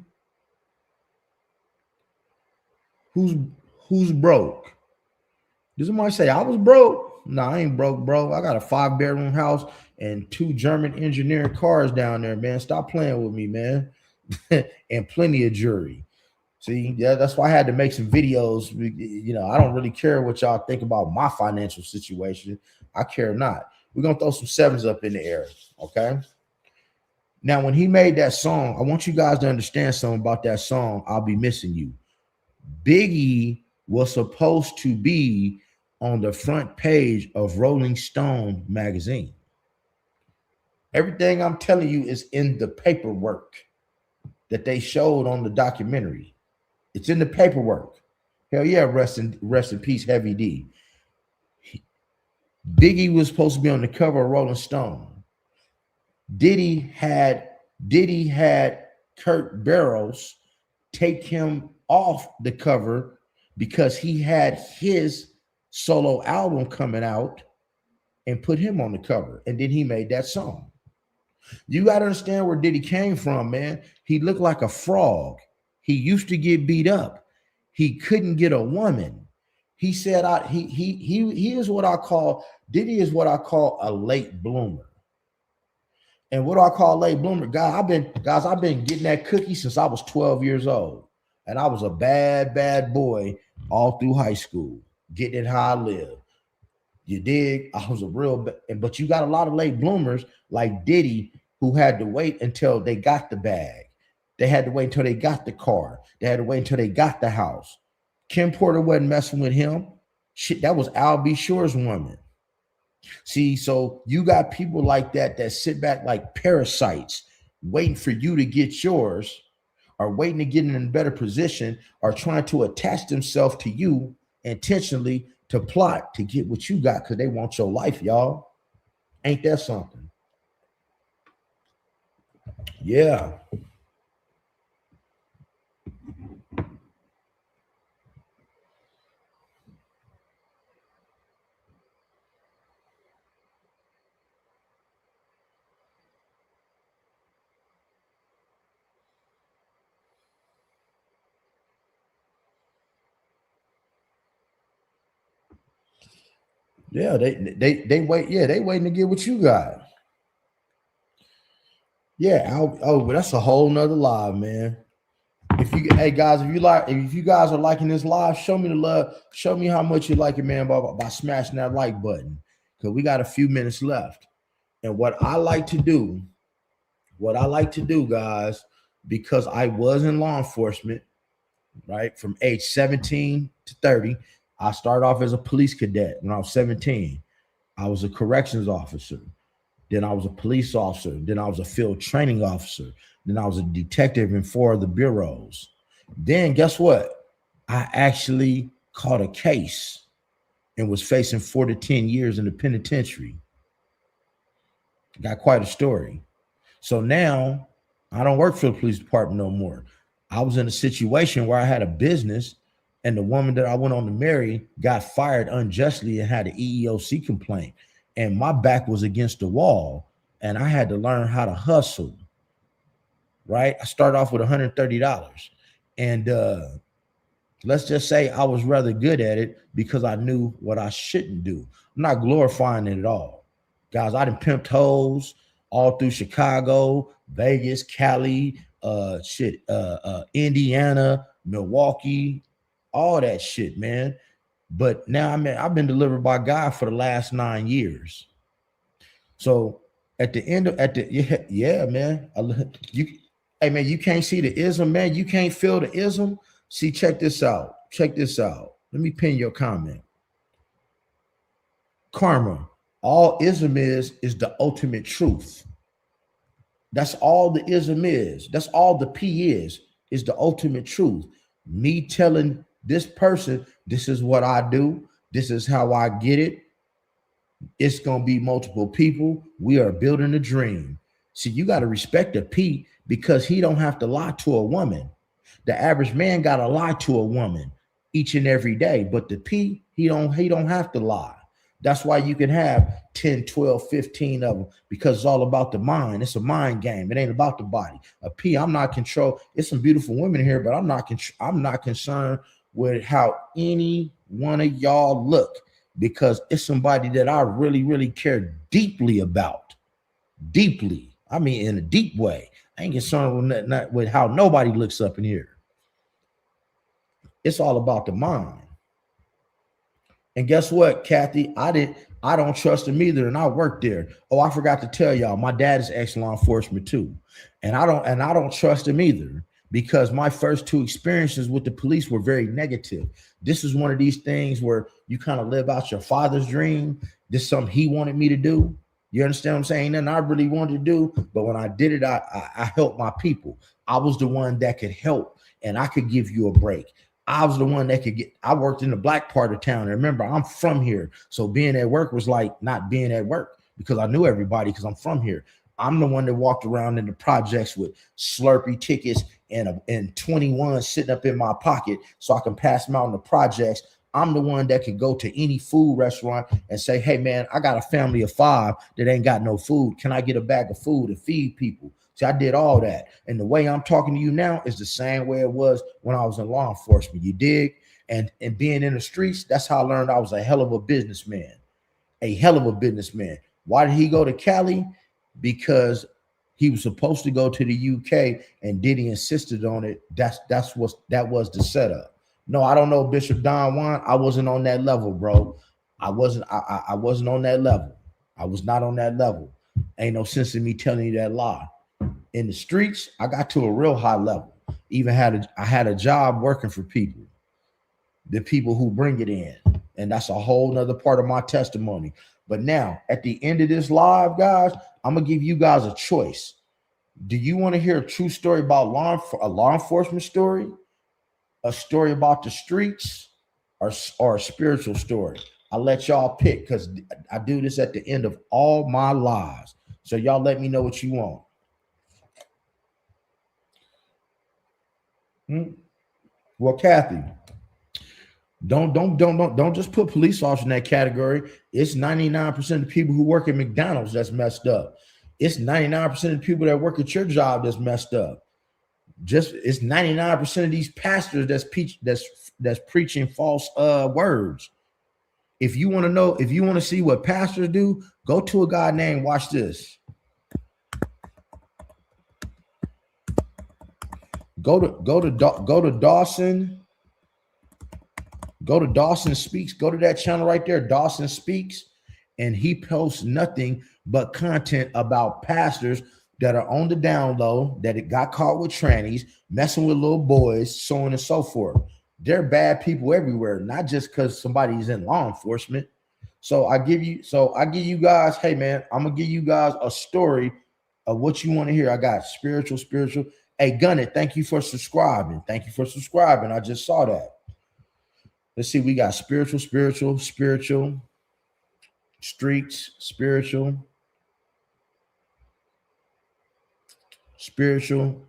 Speaker 1: Who's broke? Does somebody say I was broke? No, I ain't broke, bro. I got a 5-bedroom house and 2 German engineering cars down there, man. Stop playing with me, man. And plenty of jewelry. See, yeah, that's why I had to make some videos. You know, I don't really care what y'all think about my financial situation. I care not. We're going to throw some 7s up in the air, okay? Now, when he made that song, I want you guys to understand something about that song, I'll Be Missing You. Biggie was supposed to be on the front page of Rolling Stone magazine. Everything I'm telling you is in the paperwork that they showed on the documentary. It's in the paperwork. Hell yeah, rest in peace, Heavy D. Biggie was supposed to be on the cover of Rolling Stone. Diddy had Kurt Barrows take him off the cover because he had his solo album coming out and put him on the cover. And then he made that song. You got to understand where Diddy came from, man. He looked like a frog. He used to get beat up. He couldn't get a woman. He said, he is what I call, Diddy is what I call a late bloomer. And what do I call late bloomer? I've been getting that cookie since I was 12 years old. And I was a bad boy all through high school, getting it how I live. You dig? I was a real, but you got a lot of late bloomers like Diddy who had to wait until they got the bag. They had to wait until they got the car. They had to wait until they got the house. Kim Porter wasn't messing with him. Shit, that was Al B. Sure's woman. See, so you got people like that sit back like parasites, waiting for you to get yours, or waiting to get in a better position, or trying to attach themselves to you intentionally to plot to get what you got because they want your life, y'all. Ain't that something? Yeah. Yeah, they wait. Yeah, they waiting to get what you got. Yeah, but that's a whole nother live, man. Hey guys, if you guys are liking this live, show me the love. Show me how much you like it, man, by smashing that like button. Because we got a few minutes left. And what I like to do, guys, because I was in law enforcement, right? From age 17 to 30. I started off as a police cadet when I was 17. I was a corrections officer. Then I was a police officer. Then I was a field training officer. Then I was a detective in 4 of the bureaus. Then guess what? I actually caught a case and was facing 4 to 10 years in the penitentiary. Got quite a story. So now I don't work for the police department no more. I was in a situation where I had a business, and the woman that I went on to marry got fired unjustly and had an EEOC complaint. And my back was against the wall, and I had to learn how to hustle, right? I started off with $130. And let's just say I was rather good at it because I knew what I shouldn't do. I'm not glorifying it at all. Guys, I done pimped hoes all through Chicago, Vegas, Cali, Indiana, Milwaukee, all that shit, man. But now I've been delivered by God for the last 9 years. So at the end of yeah, man. Hey man, you can't see the ism, man. You can't feel the ism. See, check this out. Check this out. Let me pin your comment. Karma. All ism is the ultimate truth. That's all the ism is. That's all the P is the ultimate truth. Me telling this person, this is what I do. This is how I get it. It's going to be multiple people. We are building a dream. See, you got to respect the P because he don't have to lie to a woman. The average man got to lie to a woman each and every day, but the P, he don't have to lie. That's why you can have 10, 12, 15 of them, because it's all about the mind. It's a mind game. It ain't about the body. A P, I'm not control. It's some beautiful women here, but I'm not concerned with how any one of y'all look, because it's somebody that I really, really care deeply about. Deeply. I mean, in a deep way. I ain't concerned with how nobody looks up in here. It's all about the mind. And guess what, Kathy? I don't trust him either, and I worked there. Oh, I forgot to tell y'all, my dad is ex-law enforcement too, and I don't trust him either, because my first 2 experiences with the police were very negative. This is one of these things where you kind of live out your father's dream. This is something he wanted me to do. You understand what I'm saying? And I really wanted to do, but when I did it, I helped my people. I was the one that could help, and I could give you a break. I was the one that could I worked in the black part of town. And remember, I'm from here. So being at work was like not being at work, because I knew everybody because I'm from here. I'm the one that walked around in the projects with Slurpee tickets and 21 sitting up in my pocket so I can pass them out in the projects. I'm the one that can go to any food restaurant and say, hey, man, I got a family of 5 that ain't got no food. Can I get a bag of food to feed people? See, I did all that. And the way I'm talking to you now is the same way it was when I was in law enforcement. You dig? And being in the streets, that's how I learned I was a hell of a businessman. A hell of a businessman. Why did he go to Cali? Because he was supposed to go to the UK, and Diddy insisted on it. That was the setup. No, I don't know Bishop Don Juan. I wasn't on that level, bro. I wasn't on that level. I was not on that level. Ain't no sense in me telling you that lie. In the streets, I got to a real high level. I had a job working for people, the people who bring it in. And that's a whole nother part of my testimony. But now, at the end of this live, guys, I'm going to give you guys a choice. Do you want to hear a true story about a law enforcement story, a story about the streets, or a spiritual story? I'll let y'all pick, because I do this at the end of all my lives. So y'all let me know what you want. Well, Kathy, don't just put police officers in that category. It's 99% of the people who work at McDonald's that's messed up. It's 99% of the people that work at your job that's messed up. It's 99% of these pastors that's preaching false words. If you want to know, if you want to see what pastors do, go to a guy named, watch this. Go to Dawson. Go to Dawson Speaks. Go to that channel right there, Dawson Speaks, and he posts nothing but content about pastors that are on the down low, that it got caught with trannies, messing with little boys, so on and so forth. They're bad people everywhere, not just because somebody's in law enforcement. So I give you guys, hey man, I'm gonna give you guys a story of what you want to hear. I got spiritual. Hey, Gunnet, thank you for subscribing. Thank you for subscribing. I just saw that. Let's see, we got spiritual, streets, spiritual.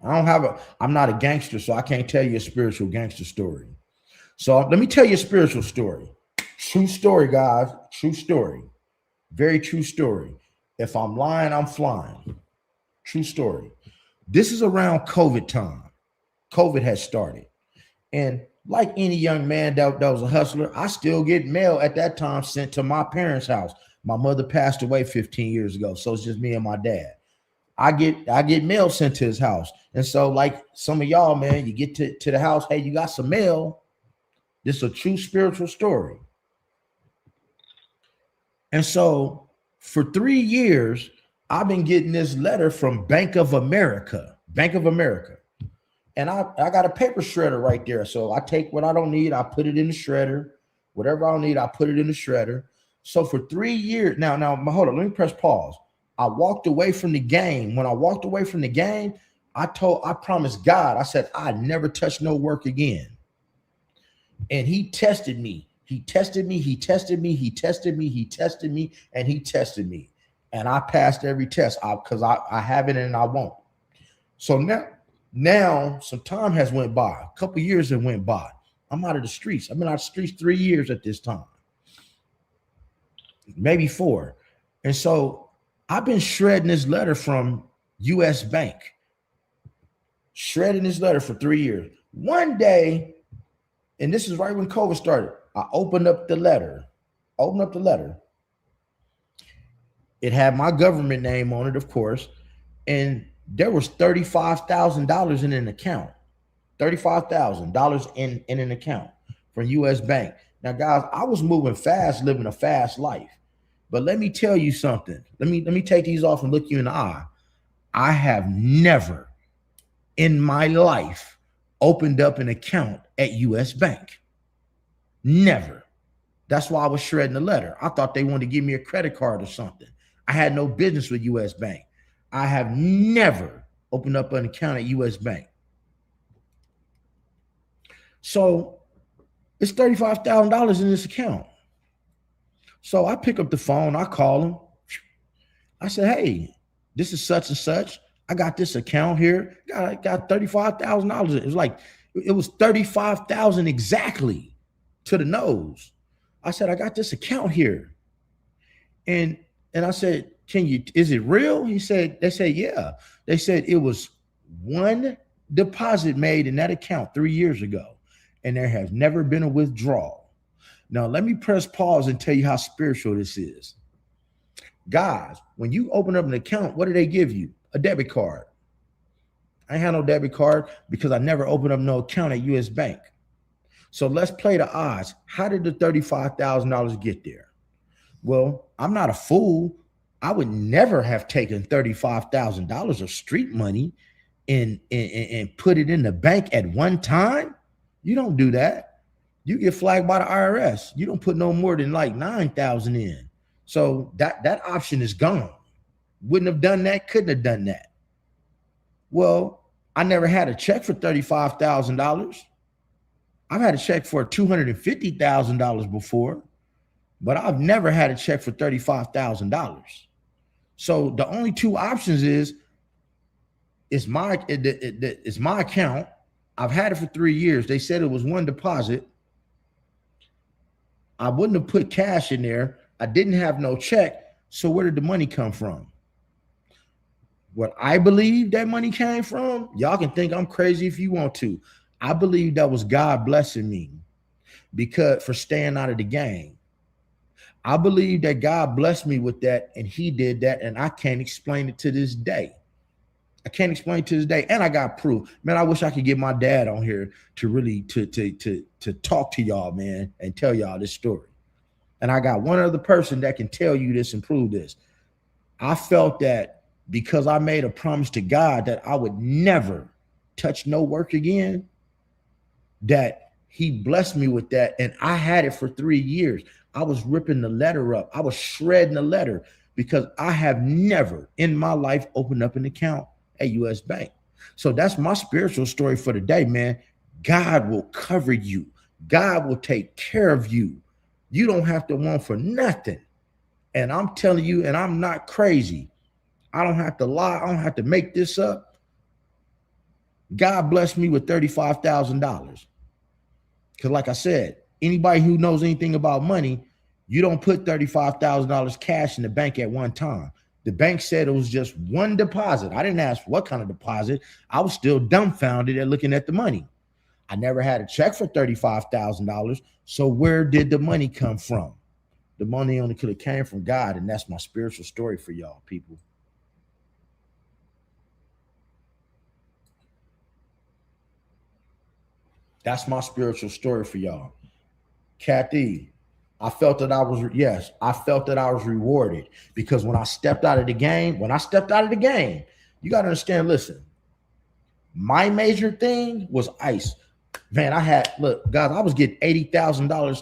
Speaker 1: I'm not a gangster, so I can't tell you a spiritual gangster story. So let me tell you a spiritual story. True story, guys. True story. Very true story. If I'm lying, I'm flying. True story. This is around COVID time. COVID has started. And like any young man that was a hustler, I still get mail at that time sent to my parents' house. My mother passed away 15 years ago, so it's just me and my dad. I get mail sent to his house. And so like some of y'all, man, you get to the house, hey, you got some mail. This is a true spiritual story. And so for 3 years, I've been getting this letter from Bank of America. And I got a paper shredder right there. So I take what I don't need, I put it in the shredder. Whatever I don't need, I put it in the shredder. So for 3 years, now, hold on, let me press pause. I walked away from the game. When I walked away from the game, I promised God, I said, I never touch no work again. And he tested me. He tested me. And I passed every test because I have it and I won't. So now some time has went by. A couple years have went by. I'm out of the streets. I've been out of the streets 3 years at this time. Maybe 4. And so I've been shredding this letter from U.S. Bank. Shredding this letter for 3 years. One day, and this is right when COVID started, I opened up the letter. It had my government name on it, of course, and there was $35,000 in an account. $35,000 in an account from U.S. Bank. Now, guys, I was moving fast, living a fast life. But let me tell you something. Let me take these off and look you in the eye. I have never in my life opened up an account at U.S. Bank. Never. That's why I was shredding the letter. I thought they wanted to give me a credit card or something. I had no business with U.S. Bank. I have never opened up an account at U.S. Bank. So it's $35,000 in this account. So I pick up the phone, I call him. I said, hey, this is such and such. I got this account here. I got $35,000. It was $35,000 exactly to the nose. I said, I got this account here. And I said, is it real? They said, yeah. They said it was one deposit made in that account 3 years ago, and there has never been a withdrawal. Now, let me press pause and tell you how spiritual this is. Guys, when you open up an account, what do they give you? A debit card. I ain't had no debit card because I never opened up no account at U.S. Bank. So let's play the odds. How did the $35,000 get there? Well, I'm not a fool. I would never have taken $35,000 of street money and put it in the bank at one time. You don't do that. You get flagged by the IRS. You don't put no more than like 9,000 in. So that option is gone. Wouldn't have done that, couldn't have done that. Well, I never had a check for $35,000. I've had a check for $250,000 before, but I've never had a check for $35,000. So the only two options is it's my account. I've had it for 3 years. They said it was one deposit. I wouldn't have put cash in there. I didn't have no check. So where did the money come from? What I believe that money came from, y'all can think I'm crazy if you want to. I believe that was God blessing me because for staying out of the game. I believe that God blessed me with that and he did that, and I can't explain it to this day. I can't explain it to this day, and I got proof. Man, I wish I could get my dad on here to really to talk to y'all, man, and tell y'all this story. And I got one other person that can tell you this and prove this. I felt that because I made a promise to God that I would never touch no work again, that he blessed me with that. And I had it for 3 years. I was ripping the letter up. I was shredding the letter because I have never in my life opened up an account at US Bank. So that's my spiritual story for the day, man. God will cover you. God will take care of you. You don't have to want for nothing. And I'm telling you, and I'm not crazy. I don't have to lie. I don't have to make this up. God blessed me with $35,000. Because like I said, anybody who knows anything about money, you don't put $35,000 cash in the bank at one time. The bank said it was just one deposit. I didn't ask what kind of deposit. I was still dumbfounded at looking at the money. I never had a check for $35,000. So where did the money come from? The money only could have came from God. And that's my spiritual story for y'all, people. That's my spiritual story for y'all. Kathy, I felt that I was rewarded, because when I stepped out of the game, you got to understand, listen, my major thing was ice. Man, look, guys, I was getting $80,000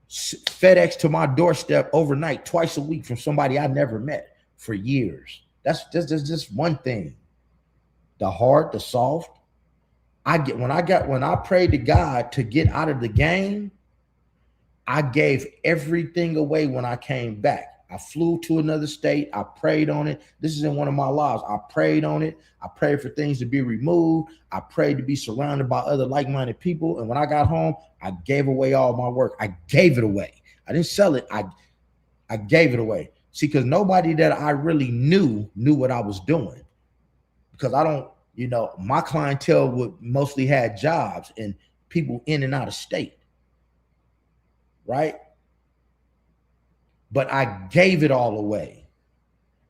Speaker 1: FedEx to my doorstep overnight, twice a week, from somebody I never met for years. That's just one thing. The hard, the soft. When I prayed to God to get out of the game, I gave everything away when I came back. I flew to another state. I prayed on it. This is in one of my lives. I prayed on it. I prayed for things to be removed. I prayed to be surrounded by other like-minded people. And when I got home, I gave away all my work. I gave it away. I didn't sell it. I gave it away. See, because nobody that I really knew what I was doing. Because my clientele would mostly had jobs and people in and out of state. Right? But I gave it all away.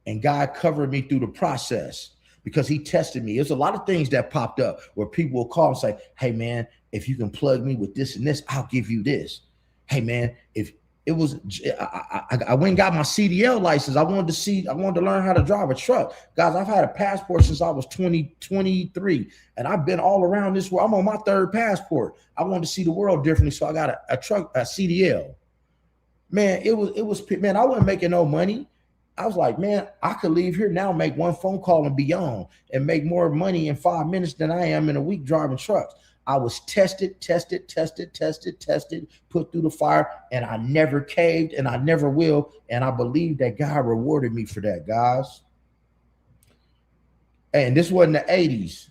Speaker 1: And God covered me through the process because he tested me. There's a lot of things that popped up where people will call and say, hey, man, if you can plug me with this and this, I'll give you this. Hey, man, if it was, I went and got my CDL license. I wanted to learn how to drive a truck. Guys, I've had a passport since I was 23, and I've been all around this world. I'm on my 3rd passport. I wanted to see the world differently, so I got a CDL. Man, it was, man, I wasn't making no money. I was like, man, I could leave here now, make one phone call and be on, and make more money in 5 minutes than I am in a week driving trucks. I was tested, put through the fire, and I never caved, and I never will. And I believe that God rewarded me for that, guys. And this wasn't the 80s.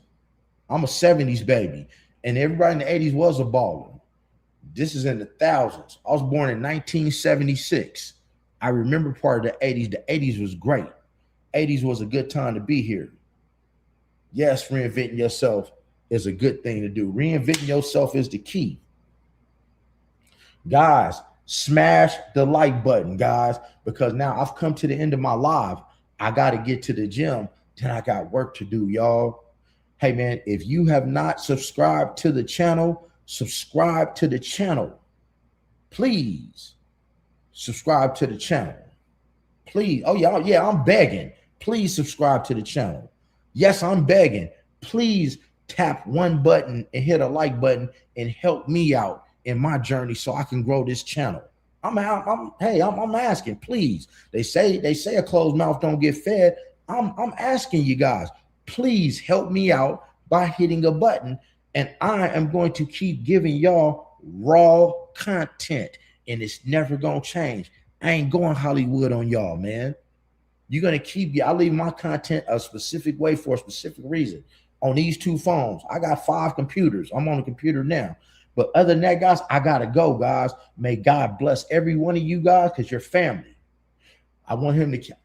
Speaker 1: I'm a 70s baby. And everybody in the 80s was a baller. This is in the thousands. I was born in 1976. I remember part of the 80s. The 80s was great. 80s was a good time to be here. Yes, reinventing yourself is a good thing to do. Reinventing yourself is the key. Guys, smash the like button, guys, because now I've come to the end of my life. I got to get to the gym. Then I got work to do, y'all. Hey, man, if you have not subscribed to the channel, subscribe to the channel. Please subscribe to the channel. Please. Oh, yeah, I'm begging. Please subscribe to the channel. Yes, I'm begging. Please tap one button and hit a like button and help me out in my journey so I can grow this channel. I'm asking, please. They say a closed mouth don't get fed. I'm asking you guys, please help me out by hitting a button, and I am going to keep giving y'all raw content, and it's never gonna change. I ain't going Hollywood on y'all, man. You're gonna I leave my content a specific way for a specific reason. On these 2 phones, I got 5 computers. I'm on a computer now. But other than that, guys, I gotta go, guys. May God bless every one of you guys, because you're family.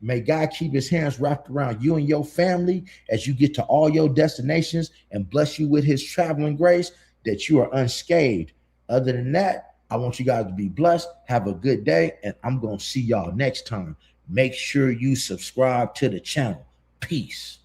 Speaker 1: May God keep his hands wrapped around you and your family as you get to all your destinations, and bless you with his traveling grace, that you are unscathed. Other than that, I want you guys to be blessed. Have a good day, and I'm going to see y'all next time. Make sure you subscribe to the channel. Peace.